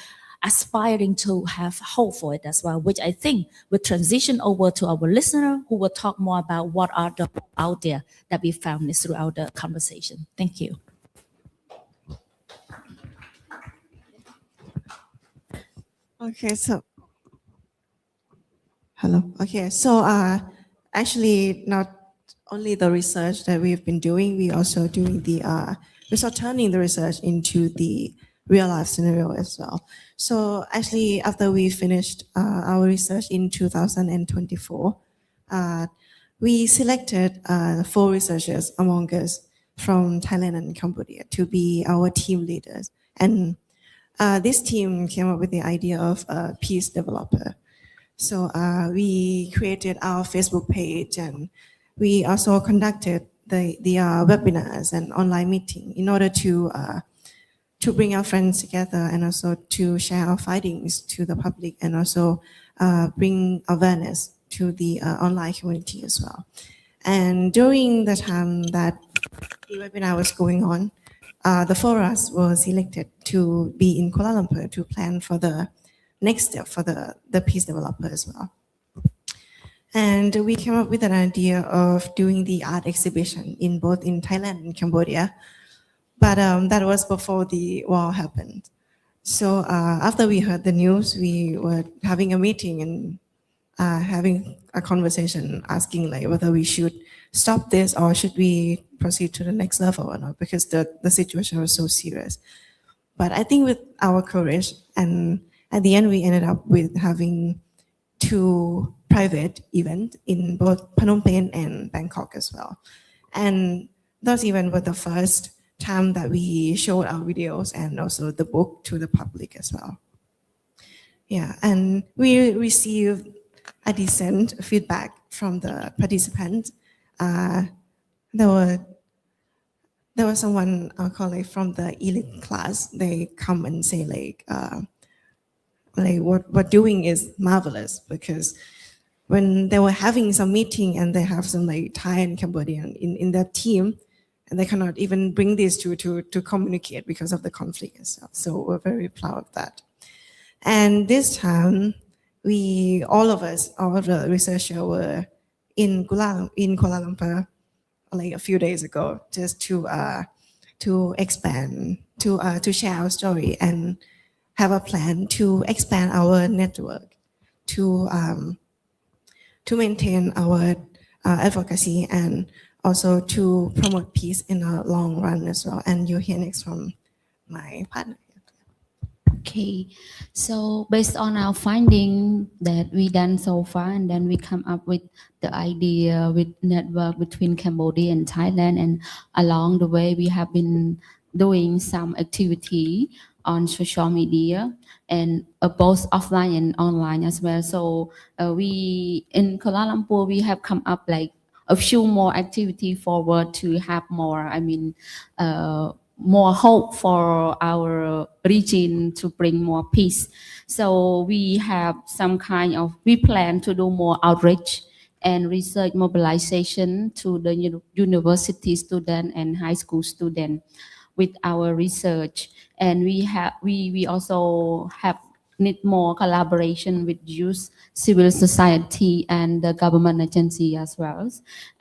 aspiring to have hope for it as well, which I think will transition over to our listener who will talk more about what are the hope out there that we found throughout the conversation. Thank you. Okay, so hello. Okay, so actually not only the research that we've been doing, we also doing the we're also turning the research into the real life scenario as well. So actually, after we finished our research in 2024, we selected 4 researchers among us from Thailand and Cambodia to be our team leaders. And this team came up with the idea of a peace developer. So we created our Facebook page, and we also conducted the webinars and online meeting in order to bring our friends together and also to share our findings to the public and also bring awareness to the online community as well. And during the time that the webinar was going on, the 4 of us were selected to be in Kuala Lumpur to plan for the next step for the peace developer as well. And we came up with an idea of doing the art exhibition in both in Thailand and Cambodia. But that was before the war happened. So after we heard the news, we were having a meeting and having a conversation asking like whether we should stop this or should we proceed to the next level or not, because the situation was so serious. But I think with our courage, and at the end we ended up with having 2 private events in both Phnom Penh and Bangkok as well. And those events were the first time that we showed our videos and also the book to the public as well. Yeah, and we received a decent feedback from the participants. There was someone, our colleague from the elite class, they come and say like what we're doing is marvelous, because when they were having some meeting and they have some like Thai and Cambodian in their team, and they cannot even bring these two to communicate because of the conflict and stuff. So we're very proud of that. And this time, all of the researchers were in Kuala Lumpur like a few days ago, just to expand, to share our story and have a plan to expand our network, to maintain our advocacy and also to promote peace in the long run as well. And you'll hear next from my partner. Okay, so based on our finding that we done so far, and then we come up with the idea with network between Cambodia and Thailand, and along the way we have been doing some activity on social media and both offline and online as well. So we in Kuala Lumpur we have come up like a few more activity forward to have more, more hope for our region to bring more peace. So we have we plan to do more outreach and research mobilization to the university student and high school student with our research. And we also have need more collaboration with youth, civil society, and the government agency as well.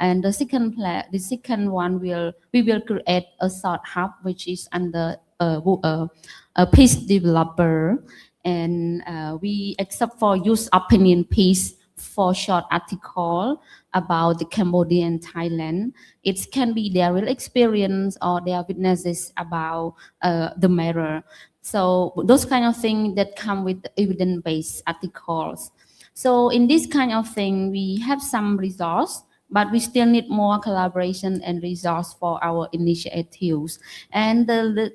And the second one we will create a thought hub which is under a peace developer, and we accept for youth opinion piece for short article about the Cambodia and Thailand. It can be their real experience or their witnesses about the matter. So those kind of things that come with evidence-based articles. So in this kind of thing, we have some resource, but we still need more collaboration and resource for our initiatives. And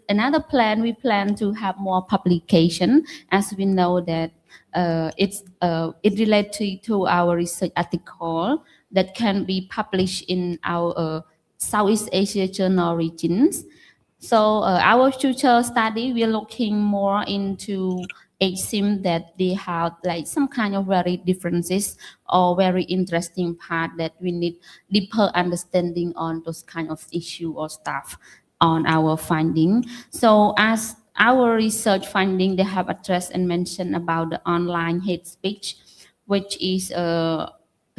another plan, we plan to have more publication, as we know that it relates to our research article that can be published in our Southeast Asia journal regions. So our future study, we're looking more into age sim that they have like some kind of very differences or very interesting part that we need deeper understanding on those kind of issue or stuff on our finding. So as our research finding, they have addressed and mentioned about the online hate speech, which is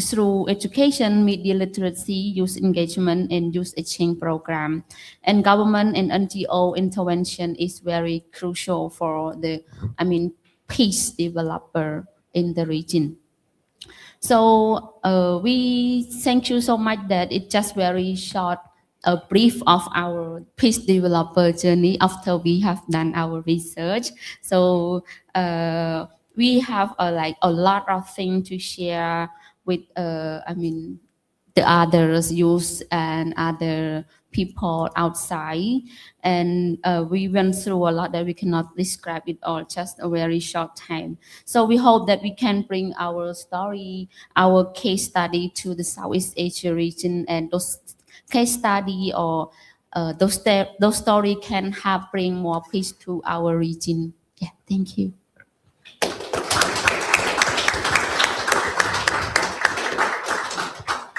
through education, media literacy, youth engagement, and youth exchange program. And government and NGO intervention is very crucial for the, peace developer in the region. So we thank you so much that it's just very short, a brief of our peace developer journey after we have done our research. So we have like a lot of things to share with, the others youth and other people outside. And we went through a lot that we cannot describe it all, just a very short time. So we hope that we can bring our story, our case study to the Southeast Asia region, and those case study or those story can help bring more peace to our region. Yeah, thank you.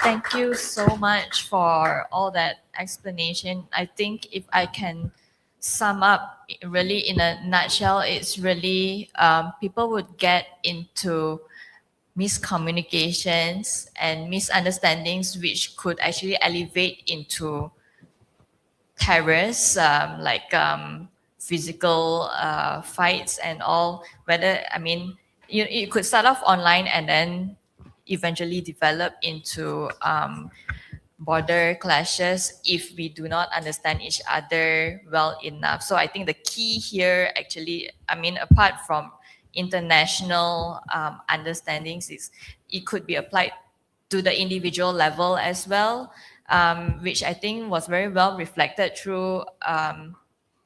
Thank you so much for all that explanation. I think if I can sum up really in a nutshell, it's really people would get into miscommunications and misunderstandings which could actually elevate into terrorists, physical fights and all. It could start off online and then eventually develop into border clashes if we do not understand each other well enough. So I think the key here actually, apart from international understandings, is it could be applied to the individual level as well, which I think was very well reflected through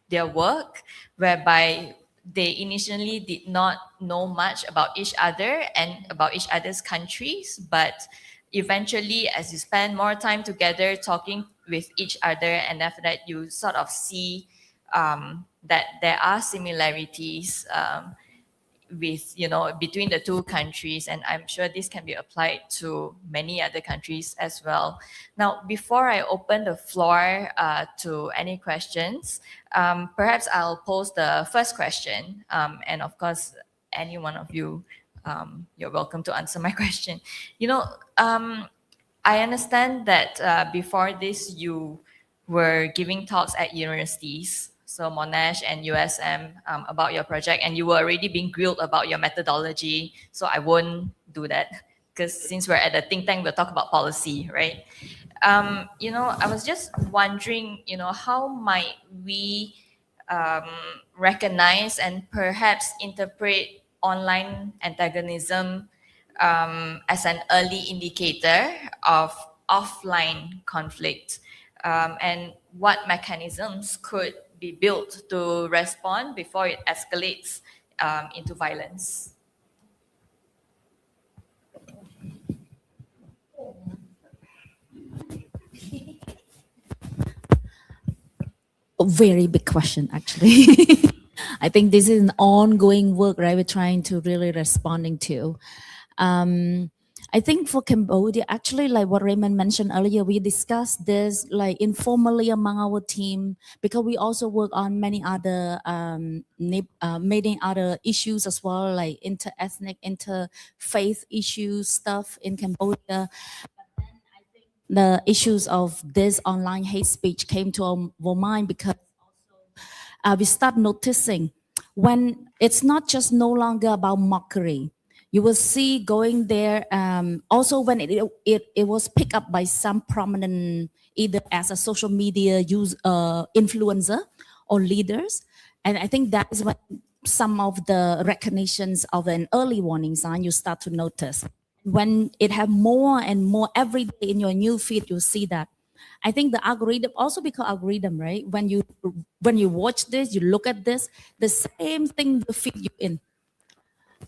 their work, whereby they initially did not know much about each other and about each other's countries, but eventually as you spend more time together talking with each other, and after that you sort of see that there are similarities between the two countries, and I'm sure this can be applied to many other countries as well. Now, before I open the floor to any questions, perhaps I'll pose the first question, and of course, any one of you, you're welcome to answer my question. I understand that before this, you were giving talks at universities, so Monash and USM, about your project, and you were already being grilled about your methodology, so I won't do that, because since we're at the think tank, we'll talk about policy, right? I was just wondering, how might we recognize and perhaps interpret online antagonism as an early indicator of offline conflict, and what mechanisms could be built to respond before it escalates into violence? A very big question, actually. I think this is an ongoing work, right? We're trying to really responding to. I think for Cambodia, actually, like what Raymond mentioned earlier, we discussed this like informally among our team because we also work on many other many other issues as well, like inter-ethnic, interfaith issues stuff in Cambodia. The issues of this online hate speech came to our mind because we start noticing when it's not just no longer about mockery. You will see going there also when it was picked up by some prominent, either as a social media influencer or leaders. And I think that is when some of the recognitions of an early warning sign you start to notice. When it have more and more every day in your new feed, you see that. I think the algorithm also because algorithm, right? When you watch this, you look at this, the same thing will feed you in.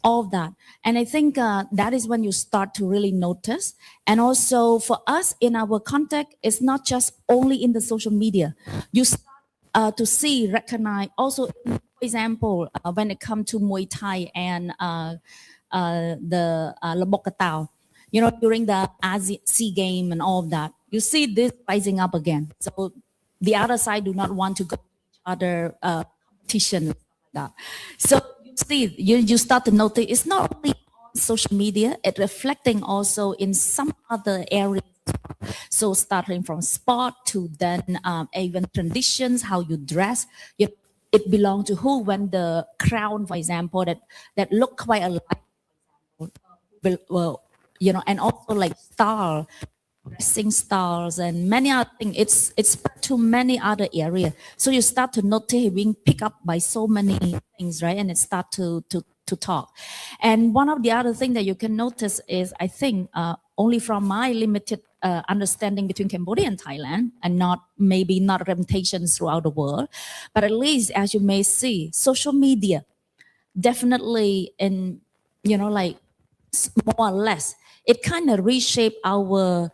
All of that. And I think that is when you start to really notice. And also for us in our context, it's not just only in the social media. You start to see, recognize also, for example, when it comes to Muay Thai and the Labok Katao, you know, during the SEA game and all of that, you see this rising up again. So the other side do not want to go to each other competition and stuff like that. So see, you start to notice it's not only on social media, it's reflecting also in some other areas. So starting from sport to then even traditions, how you dress, it belongs to who. When the crown, for example, that look quite alike, well, you know, and also like style, dressing styles and many other things. It's spread to many other areas. So you start to notice being picked up by so many things, right? And it start to talk. And one of the other things that you can notice is, I think, only from my limited understanding between Cambodia and Thailand, and not representations throughout the world, but at least as you may see, social media definitely in, you know, like more or less, it kind of reshape our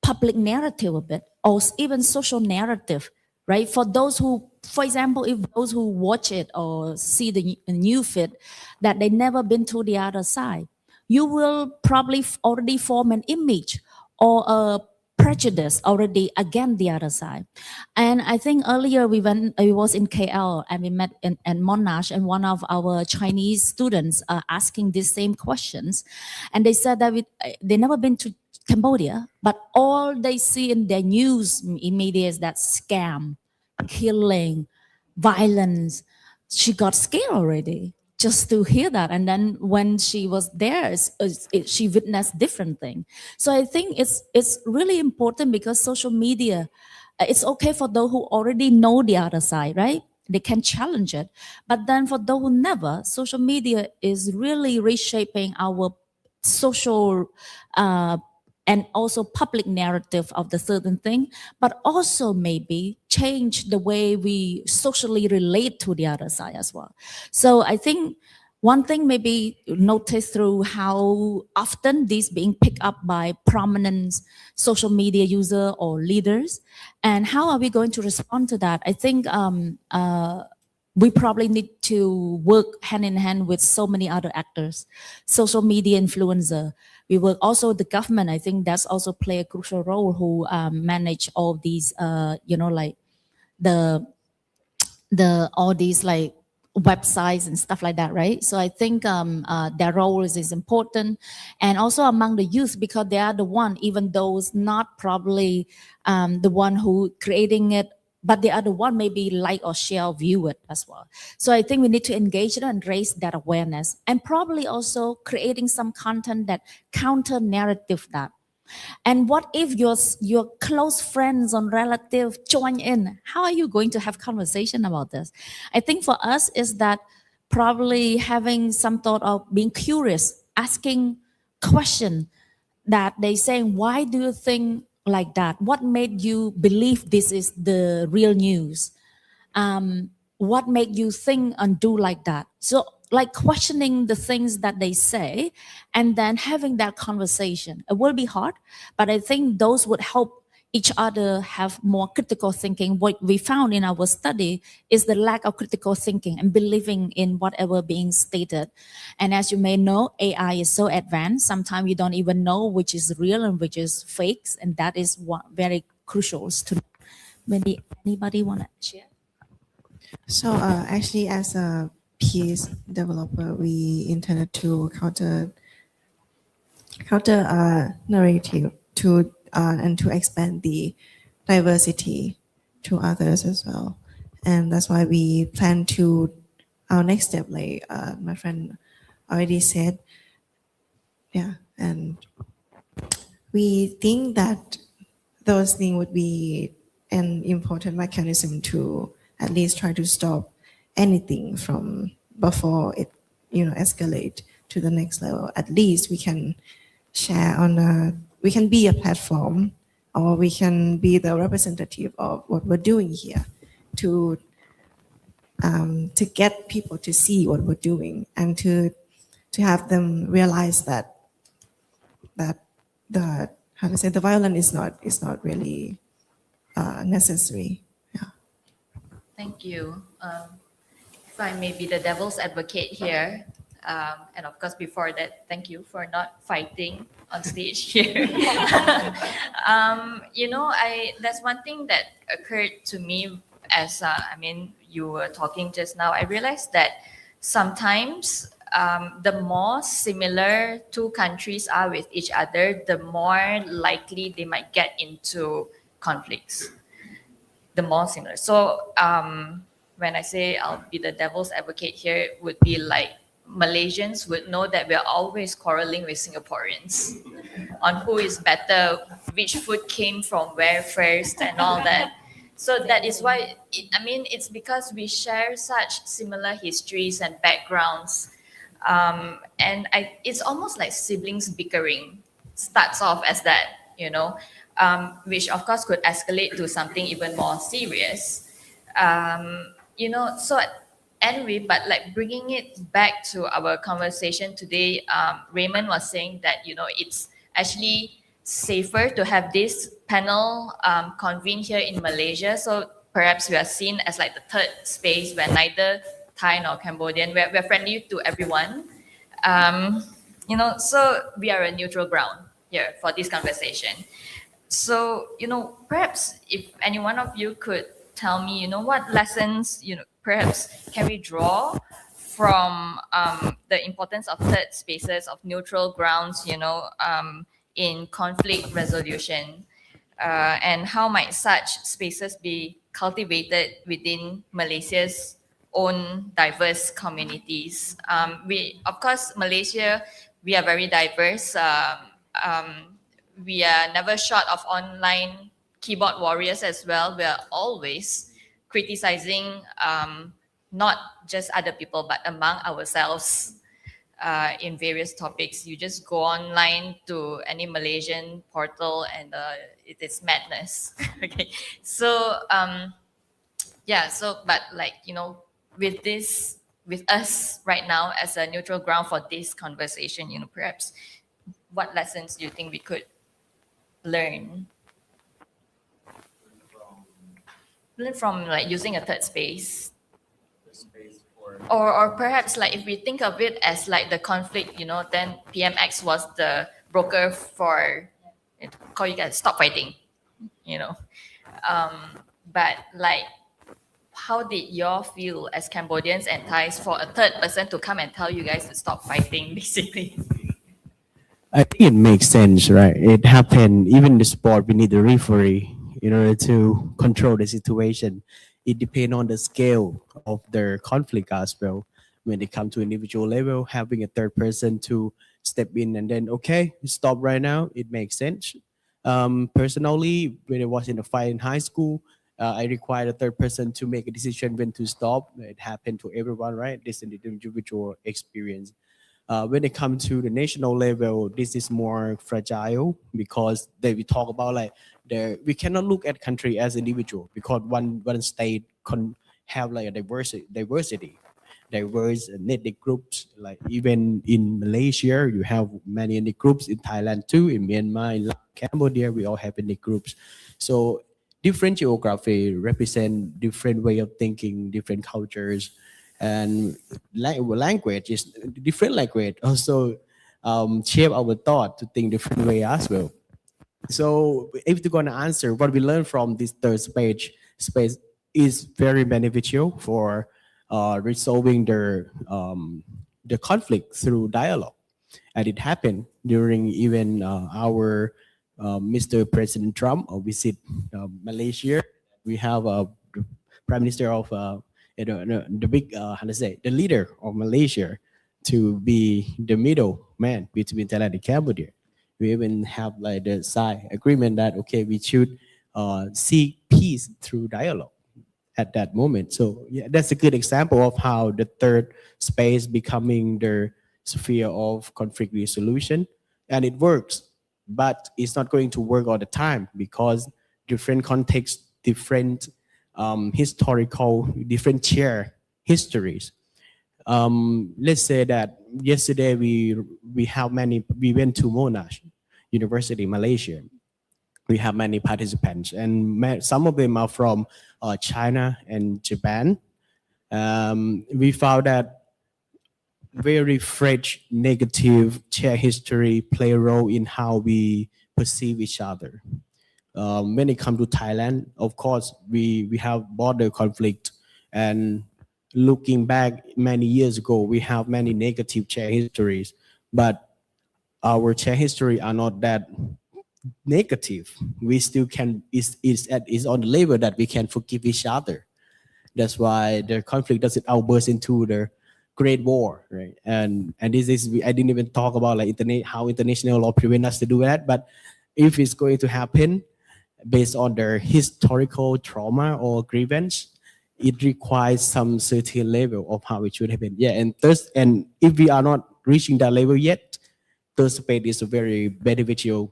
public narrative a bit, or even social narrative, right? For those who, for example, if those who watch it or see the new feed that they never been to the other side, you will probably already form an image or a prejudice already against the other side. And I think earlier we was in KL and we met in Monash, and one of our Chinese students asking these same questions, and they said that they never been to Cambodia, but all they see in their news media is that scam, killing, violence. She got scared already just to hear that. And then when she was there, she witnessed different thing. So I think it's really important because social media, it's okay for those who already know the other side, right? They can challenge it. But then for those who never, social media is really reshaping our social and also public narrative of the certain thing, but also maybe change the way we socially relate to the other side as well. So I think one thing maybe notice through how often this being picked up by prominent social media user or leaders, and how are we going to respond to that? I think we probably need to work hand in hand with so many other actors, social media influencer. We work also the government. I think that's also play a crucial role who manage all these, you know, like the all these like websites and stuff like that, right? So I think their role is important, and also among the youth, because they are the one, even those not probably the one who creating it, but the other one maybe like or share or view it as well. So I think we need to engage it and raise that awareness, and probably also creating some content that counter narrative that. And what if your close friends and relatives join in? How are you going to have conversation about this? I think for us is that probably having some thought of being curious, asking question that they saying, why do you think like that? What made you believe this is the real news? What made you think and do like that? So like questioning the things that they say and then having that conversation. It will be hard, but I think those would help each other have more critical thinking. What we found in our study is the lack of critical thinking and believing in whatever being stated. And as you may know, AI is so advanced, sometimes you don't even know which is real and which is fake, and that is what very crucial to know. Maybe anybody want to share? So actually, as a piece developer, we intended to counter narrative to and to expand the diversity to others as well, and that's why we plan to our next step, like my friend already said, yeah, and we think that those things would be an important mechanism to at least try to stop anything from before it, escalate to the next level. At least we can share we can be a platform, or we can be the representative of what we're doing here to get people to see what we're doing and to have them realize that the how to say the violence is not really necessary. Thank you. If I may be the devil's advocate here, and of course before that, thank you for not fighting on stage here. That's one thing that occurred to me as you were talking just now. I realized that sometimes the more similar two countries are with each other, the more likely they might get into conflicts. The more similar. So when I say I'll be the devil's advocate here, it would be like Malaysians would know that we're always quarreling with Singaporeans on who is better, which food came from where first, and all that. So that is why, it's because we share such similar histories and backgrounds. It's almost like siblings bickering starts off as that, which of course could escalate to something even more serious. So anyway, but like bringing it back to our conversation today, Raymond was saying that, it's actually safer to have this panel convened here in Malaysia. So perhaps we are seen as like the third space where neither Thai nor Cambodian, we're friendly to everyone. So we are a neutral ground here for this conversation. So, perhaps if any one of you could tell me, what lessons, perhaps can we draw from the importance of third spaces, of neutral grounds, in conflict resolution, and how might such spaces be cultivated within Malaysia's own diverse communities? Of course, Malaysia, we are very diverse. We are never short of online keyboard warriors as well. We are always criticizing not just other people, but among ourselves in various topics. You just go online to any Malaysian portal and it is madness. Okay, so but like, with us right now as a neutral ground for this conversation, perhaps what lessons do you think we could learn from like using a third space, or perhaps like if we think of it as like the conflict, then PMX was the broker for call you guys stop fighting, but like how did y'all feel as Cambodians and Thais for a third person to come and tell you guys to stop fighting, basically? I think it makes sense, right? It happened even in the sport. We need a referee in order to control the situation. It depends on the scale of the conflict as well. When it comes to individual level, having a third person to step in and then, okay, stop right now, it makes sense. Personally, when I was in a fight in high school, I required a third person to make a decision when to stop. It happened to everyone, right? This is an individual experience. When it comes to the national level, this is more fragile because we talk about like we cannot look at country as individual because one state can have like a diversity. diverse ethnic groups. Like even in Malaysia, you have many ethnic groups. In Thailand too, in Myanmar, in Cambodia, we all have ethnic groups. So different geography represent different way of thinking, different cultures, and language is different language also shape our thought to think different way as well. So if you're going to answer, what we learned from this third space is very beneficial for resolving the conflict through dialogue. And it happened during even our Mr. President Trump visit Malaysia. We have the Prime Minister of the big how to say, the leader of Malaysia to be the middle man between Thailand and Cambodia. We even have like the side agreement that okay, we should seek peace through dialogue at that moment. So yeah, that's a good example of how the third space becoming the sphere of conflict resolution, and it works, but it's not going to work all the time because different contexts, different historical, different shared histories. Let's say that yesterday we went to Monash University, Malaysia. We have many participants, and some of them are from China and Japan. We found that very fresh negative shared history play a role in how we perceive each other. When it comes to Thailand, of course, we have border conflict, and looking back many years ago, we have many negative shared histories, but our shared history are not that negative. We still can is on the level that we can forgive each other. That's why the conflict doesn't outburst into the Great War, right? And this is I didn't even talk about like how international law prevent us to do that. But if it's going to happen based on their historical trauma or grievance, it requires some certain level of how it should happen. Yeah, and if we are not reaching that level yet, third space is a very beneficial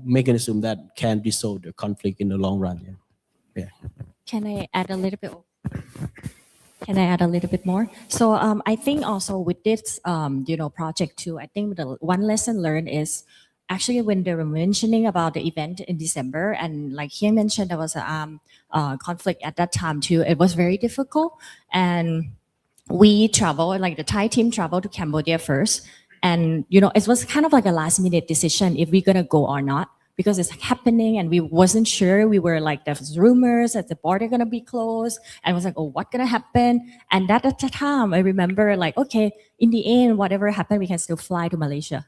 mechanism that can resolve the conflict in the long run. Yeah. Can I add a little bit? Can I add a little bit more? So I think also with this, project too, I think the one lesson learned is actually when they were mentioning about the event in December, and like he mentioned, there was a conflict at that time too. It was very difficult, and we traveled, like the Thai team traveled to Cambodia first, and it was kind of like a last minute decision if we're gonna go or not, because it's happening and we wasn't sure. We were like, there's rumors that the border gonna be closed, and I was like, oh, what gonna happen? And that at the time, I remember like, okay, in the end, whatever happened, we can still fly to Malaysia.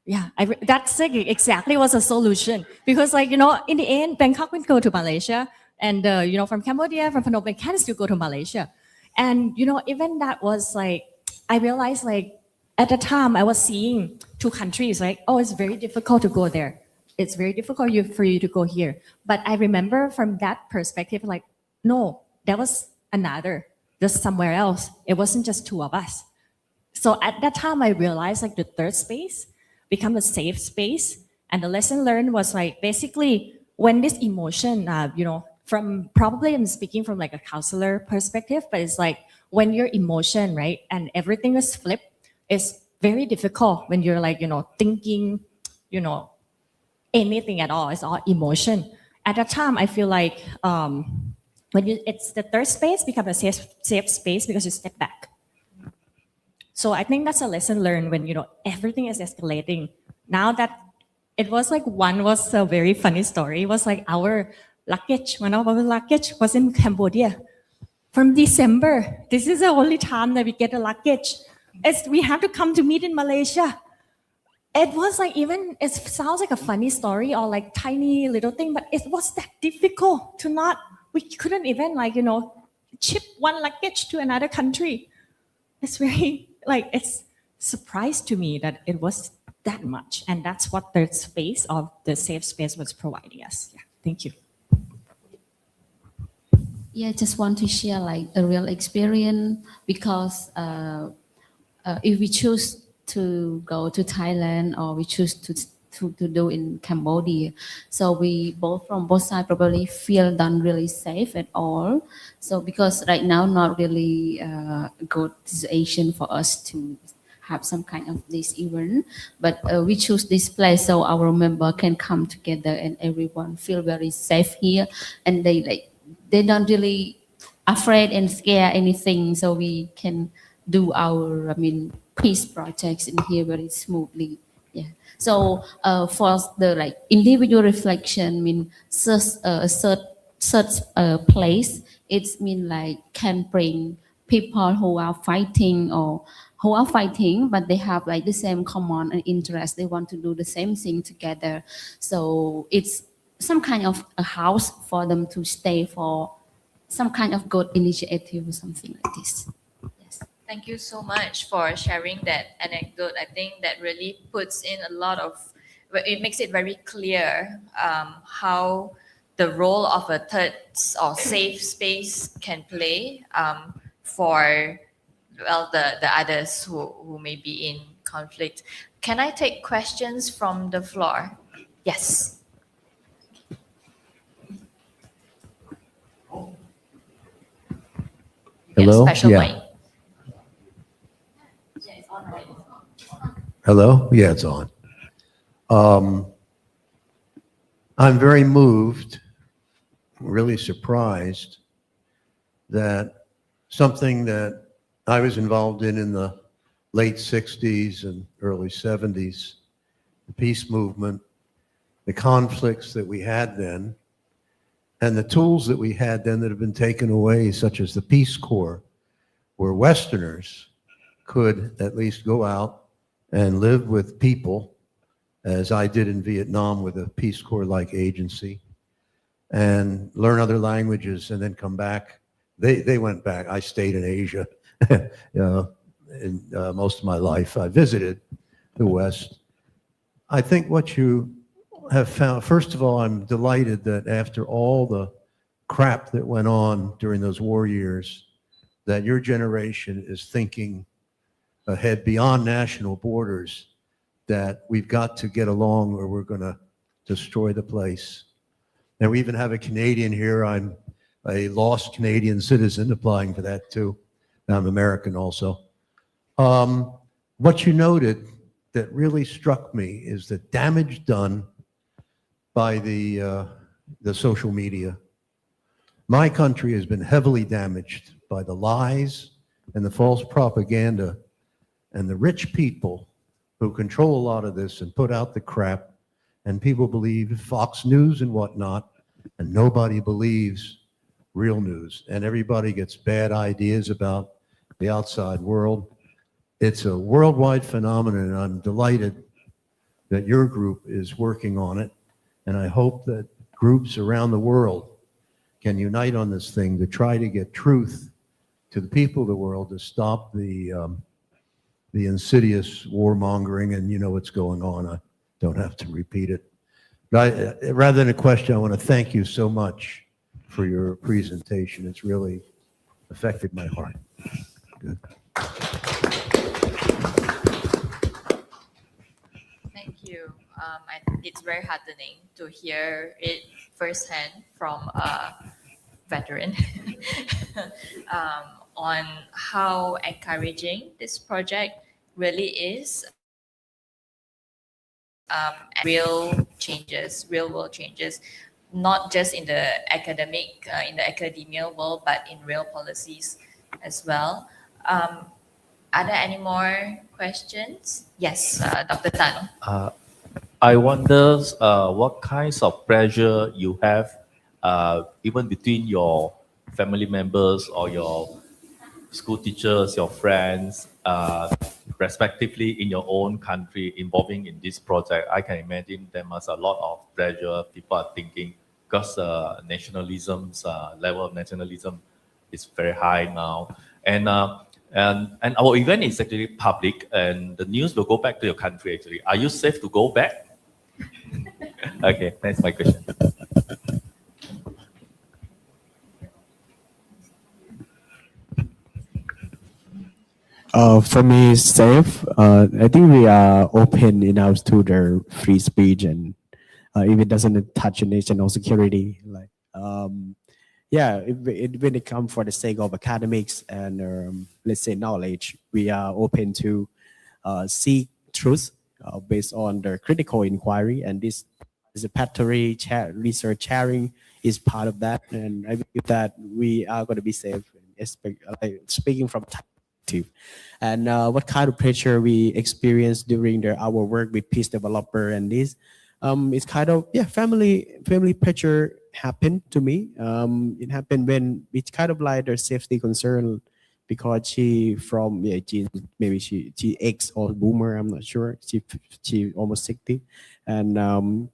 Yeah, that's like exactly was a solution, because like, in the end, Bangkok will go to Malaysia, and from Cambodia, from Phnom Penh can still go to Malaysia. And even that was like, I realized like, at the time I was seeing two countries, like, oh, it's very difficult to go there. It's very difficult for you to go here. But I remember from that perspective, like, no, there was another, just somewhere else. It wasn't just two of us. So at that time I realized like the third space become a safe space. And the lesson learned was like, basically when this emotion, from probably I'm speaking from like a counselor perspective, but it's like when your emotion, right, and everything is flipped, it's very difficult when you're like, thinking, anything at all. It's all emotion. At that time, I feel like it's the third space become a safe space because you step back. So I think that's a lesson learned when, everything is escalating. Now that it was like, one was a very funny story. It was like our luggage, one of our luggage was in Cambodia from December. This is the only time that we get a luggage. We have to come to meet in Malaysia. It was like, even, it sounds like a funny story or like tiny little thing, but it was that difficult we couldn't even like, ship one luggage to another country. It's very, like, it's surprise to me that it was that much. And that's what the space of the safe space was providing us. Yeah, thank you. Yeah, I just want to share like a real experience, because if we choose to go to Thailand or we choose to do in Cambodia. So we both from both sides probably feel not really safe at all. So because right now not really a good situation for us to have some kind of this event, but we choose this place so our member can come together and everyone feel very safe here, and they don't really afraid and scare anything, so we can do our peace projects in here very smoothly. Yeah. So for the individual reflection, such place, it's can bring people who are fighting but they have the same common interest. They want to do the same thing together. So it's some kind of a house for them to stay for some kind of good initiative or something like this. Thank you so much for sharing that anecdote. I think that really puts in a lot of, it makes it very clear how the role of a third or safe space can play for the others who may be in conflict. Can I take questions from the floor? Yes. Hello? Special Yeah. mic. Hello? Yeah, it's on. I'm very moved, really surprised that something that I was involved in the late 60s and early 70s, the peace movement, the conflicts that we had then, and the tools that we had then that have been taken away, such as the Peace Corps, where Westerners could at least go out and live with people, as I did in Vietnam with a Peace Corps-like agency, and learn other languages and then come back. They went back. I stayed in Asia in most of my life. I visited the West. I think what you have found, first of all, I'm delighted that after all the crap that went on during those war years, that your generation is thinking ahead beyond national borders, that we've got to get along or we're going to destroy the place. And we even have a Canadian here. I'm a lost Canadian citizen applying for that too. I'm American also. What you noted that really struck me is the damage done by the social media. My country has been heavily damaged by the lies and the false propaganda, and the rich people who control a lot of this and put out the crap, and people believe Fox News and whatnot, and nobody believes real news, and everybody gets bad ideas about the outside world. It's a worldwide phenomenon, and I'm delighted that your group is working on it, and I hope that groups around the world can unite on this thing to try to get truth to the people of the world, to stop the insidious warmongering, and you know what's going on. I don't have to repeat it. But rather than a question, I want to thank you so much for your presentation. It's really affected my heart. Good. Thank you. It's very heartening to hear it firsthand from a veteran on how encouraging this project really is. Real changes, real world changes, not just in the academia world, but in real policies as well. Are there any more questions? Yes, Dr. Tan. I wonder what kinds of pressure you have, even between your family members or your school teachers, your friends, respectively in your own country involving in this project. I can imagine there must a lot of pressure. People are thinking, because nationalism's level of nationalism is very high now, and our event is actually public, and the news will go back to your country. Actually, are you safe to go back? Okay, that's my question. For me, it's safe. I think we are open enough to their free speech, and if it doesn't touch national security, like yeah, when it comes for the sake of academics and let's say knowledge, we are open to seek truth based on the critical inquiry, and this participatory research sharing is part of that, and I believe that we are going to be safe. Like, speaking from perspective, and what kind of pressure we experience during our work with peace developer and this, it's kind of family pressure happened to me. It happened when it's kind of like their safety concern because she from maybe she ex or boomer, I'm not sure. She almost 60, and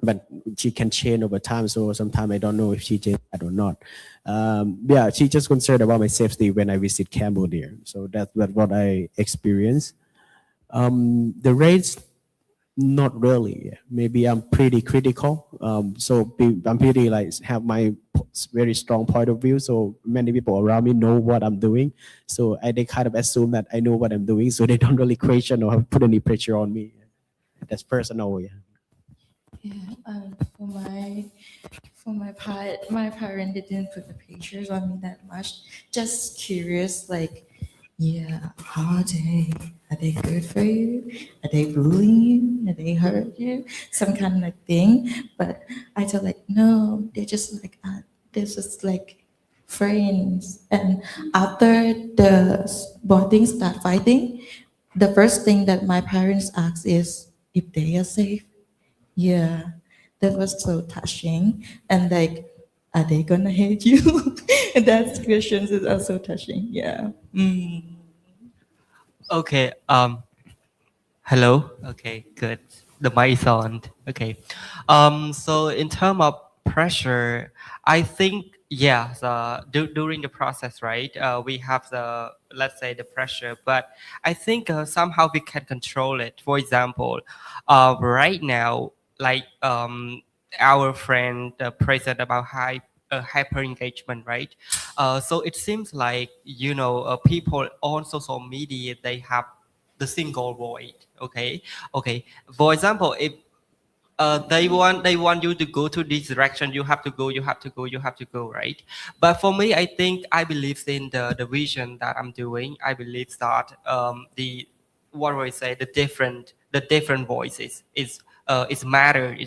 but she can change over time. So sometimes I don't know if she changed that or not. Yeah, she just concerned about my safety when I visit Cambodia. So that's what I experienced. The rates, not really. Maybe I'm pretty critical. I'm pretty like have my very strong point of view. So many people around me know what I'm doing. So they kind of assume that I know what I'm doing. So they don't really question or put any pressure on me. That's personal. Yeah. Yeah, for my part, my parents didn't put the pictures on me that much. Just curious, like, yeah, how are they? Are they good for you? Are they bullying you? Are they hurt you? Some kind of thing. But I thought like, no, they're just like, they're just like friends. And after the boarding start fighting, the first thing that my parents asked is if they are safe. Yeah, that was so touching. And like, are they gonna hate you? That question is also touching. Yeah. Okay. Hello. Okay. Good. The mic is on. Okay. So in terms of pressure, I think during the process, right? We have the, let's say, the pressure, but I think somehow we can control it. For example, right now, like our friend present about hyper engagement, right? So it seems like people on social media, they have the single void. Okay. For example, if they want you to go to this direction, you have to go, right? But for me, I think I believe in the vision that I'm doing. I believe that the what would I say, the different voices is matter.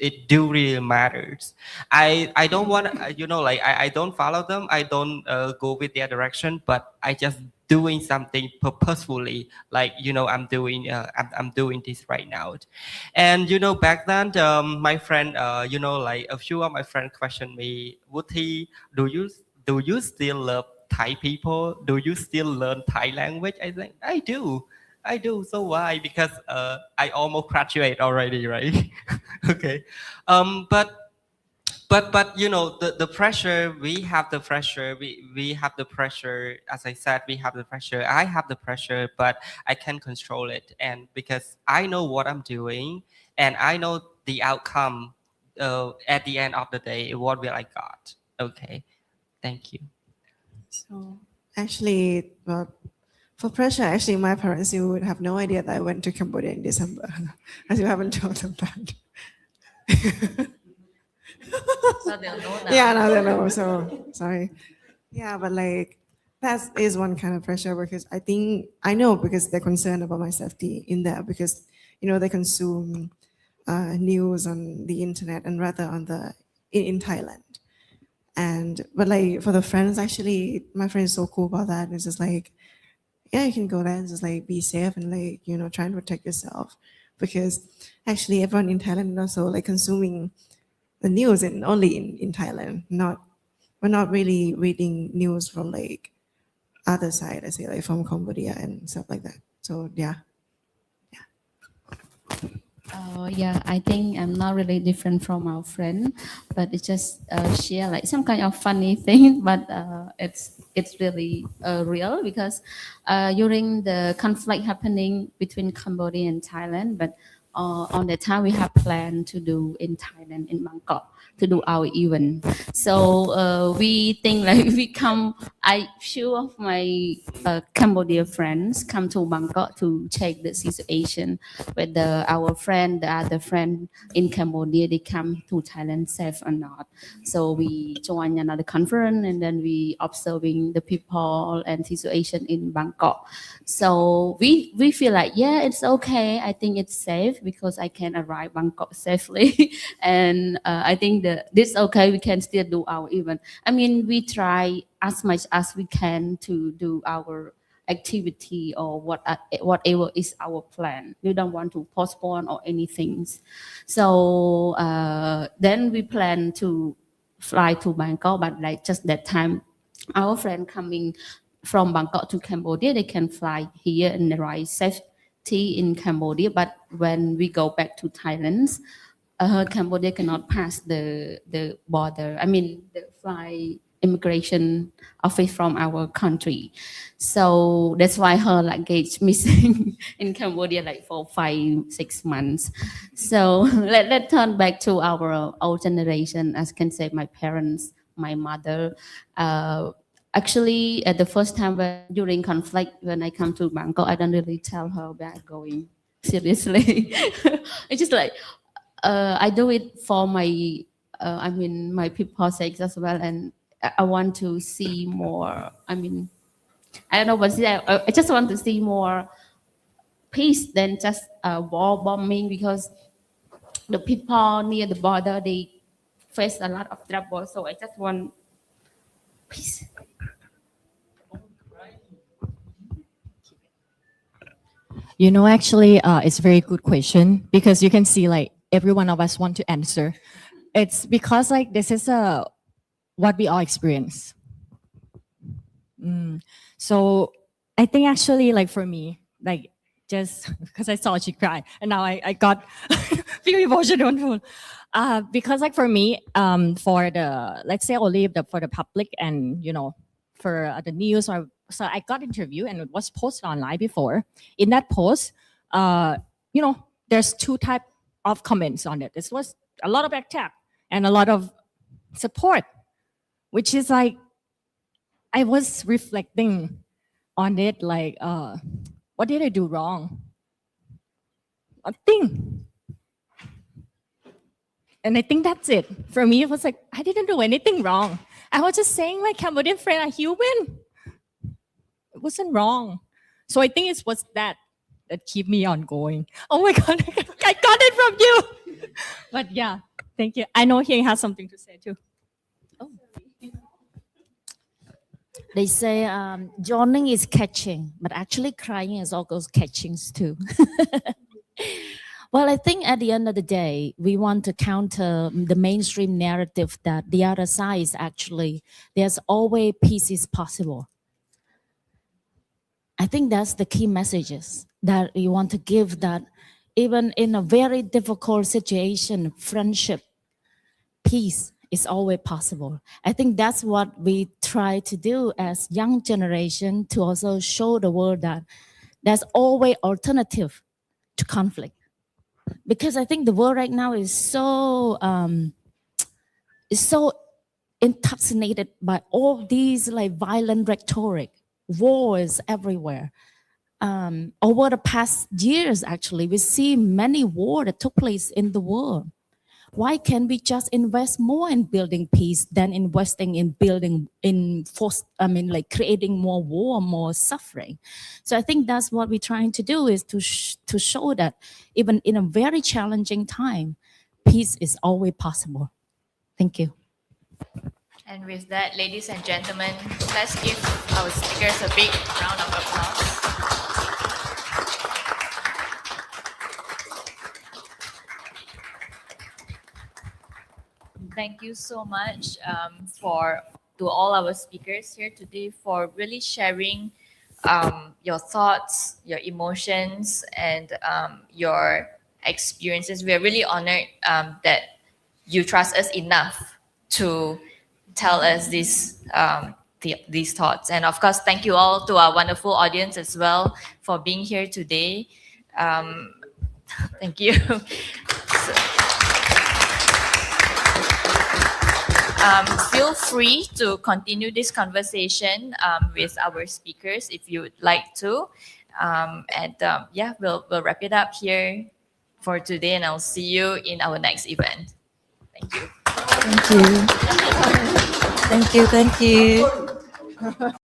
It do really matters. I don't want like I don't follow them. I don't go with their direction, but I just doing something purposefully, like I'm doing this right now. And back then, my friend, like a few of my friends questioned me, Wuthi, do you still love Thai people? Do you still learn Thai language? I think I do. I do. So why? Because I almost graduate already, right? Okay. But the pressure, we have the pressure, we have the pressure, as I said, we have the pressure, I have the pressure, but I can control it. And because I know what I'm doing, and I know the outcome at the end of the day, what will I got. Okay, thank you. So actually, well, for pressure, actually, my parents, you would have no idea that I went to Cambodia in December, as you haven't told them that. So they'll know now. Yeah, now they know. So sorry. Yeah, but like that is one kind of pressure because I know because they're concerned about my safety in there because they consume news on the internet and rather on in Thailand. But like for the friends, actually, my friend is so cool about that. It's just like, yeah, you can go there and just like be safe and like try and protect yourself because actually everyone in Thailand is also like consuming the news only in Thailand. We're not really reading news from like other side, I say like from Cambodia and stuff like that. So yeah. Yeah, I think I'm not really different from our friend, but it's just share like some kind of funny thing, but it's really real because during the conflict happening between Cambodia and Thailand, but on the time we have planned to do in Thailand, in Bangkok, to do our event. So we think like we come, few of my Cambodia friends come to Bangkok to check the situation, whether our friend, the other friend in Cambodia, they come to Thailand safe or not. So we join another conference and then we observing the people and situation in Bangkok. So we feel like, yeah, it's okay. I think it's safe because I can arrive Bangkok safely. And I think that this okay, we can still do our event. I mean, we try as much as we can to do our activity or whatever is our plan. We don't want to postpone or anything. So then we plan to fly to Bangkok, but like just that time, our friend coming from Bangkok to Cambodia, they can fly here and arrive safety in Cambodia. But when we go back to Thailand, Cambodia cannot pass the border. I mean, the fly immigration office from our country. So that's why her luggage missing in Cambodia like for 5-6 months. So let's turn back to our old generation, as can say my parents, my mother. Actually, at the first time during conflict, when I come to Bangkok, I don't really tell her where I'm going. Seriously, it's just like I do it for my, my people's sake as well, and I want to see more. I mean, I don't know what's that. I just want to see more peace than just war bombing, because the people near the border, they face a lot of trouble. So I just want peace. You know, actually, it's a very good question, because you can see like every one of us want to answer. It's because like this is what we all experience. So I think actually, like for me, like just because I saw she cry and now I got feel emotional. Because like for me, for the, let's say only for the public and, you know, for the news, so I got interview and it was posted online before. In that post, you know, there's two type of comments on it. This was a lot of attack and a lot of support, which is like, I was reflecting on it, like, what did I do wrong? Nothing. And I think that's it. For me, it was like, I didn't do anything wrong. I was just saying my Cambodian friend are human. It wasn't wrong. So I think it was that keep me on going. Oh my God, I got it from you. But yeah, thank you. I know he has something to say too. Oh. They say yawning is catching, but actually crying is also catching too. Well, I think at the end of the day, we want to counter the mainstream narrative that the other side is actually, there's always peace is possible. I think that's the key messages that we want to give, that even in a very difficult situation, friendship, peace is always possible. I think that's what we try to do as young generation, to also show the world that there's always alternative to conflict. Because I think the world right now is so intoxicated by all these like violent rhetoric, wars everywhere. Over the past years, actually, we see many wars that took place in the world. Why can't we just invest more in building peace than investing in creating more war, more suffering? So I think that's what we're trying to do, is to show that even in a very challenging time, peace is always possible. Thank you. And with that, ladies and gentlemen, let's give our speakers a big round of applause. Thank you so much to all our speakers here today for really sharing your thoughts, your emotions, and your experiences. We are really honored that you trust us enough to tell us these thoughts. And of course, thank you all to our wonderful audience as well for being here today. Thank you. Feel free to continue this conversation with our speakers if you would like to. Yeah, we'll wrap it up here for today, and I'll see you in our next event. Thank you. Thank you. Thank you. Thank you.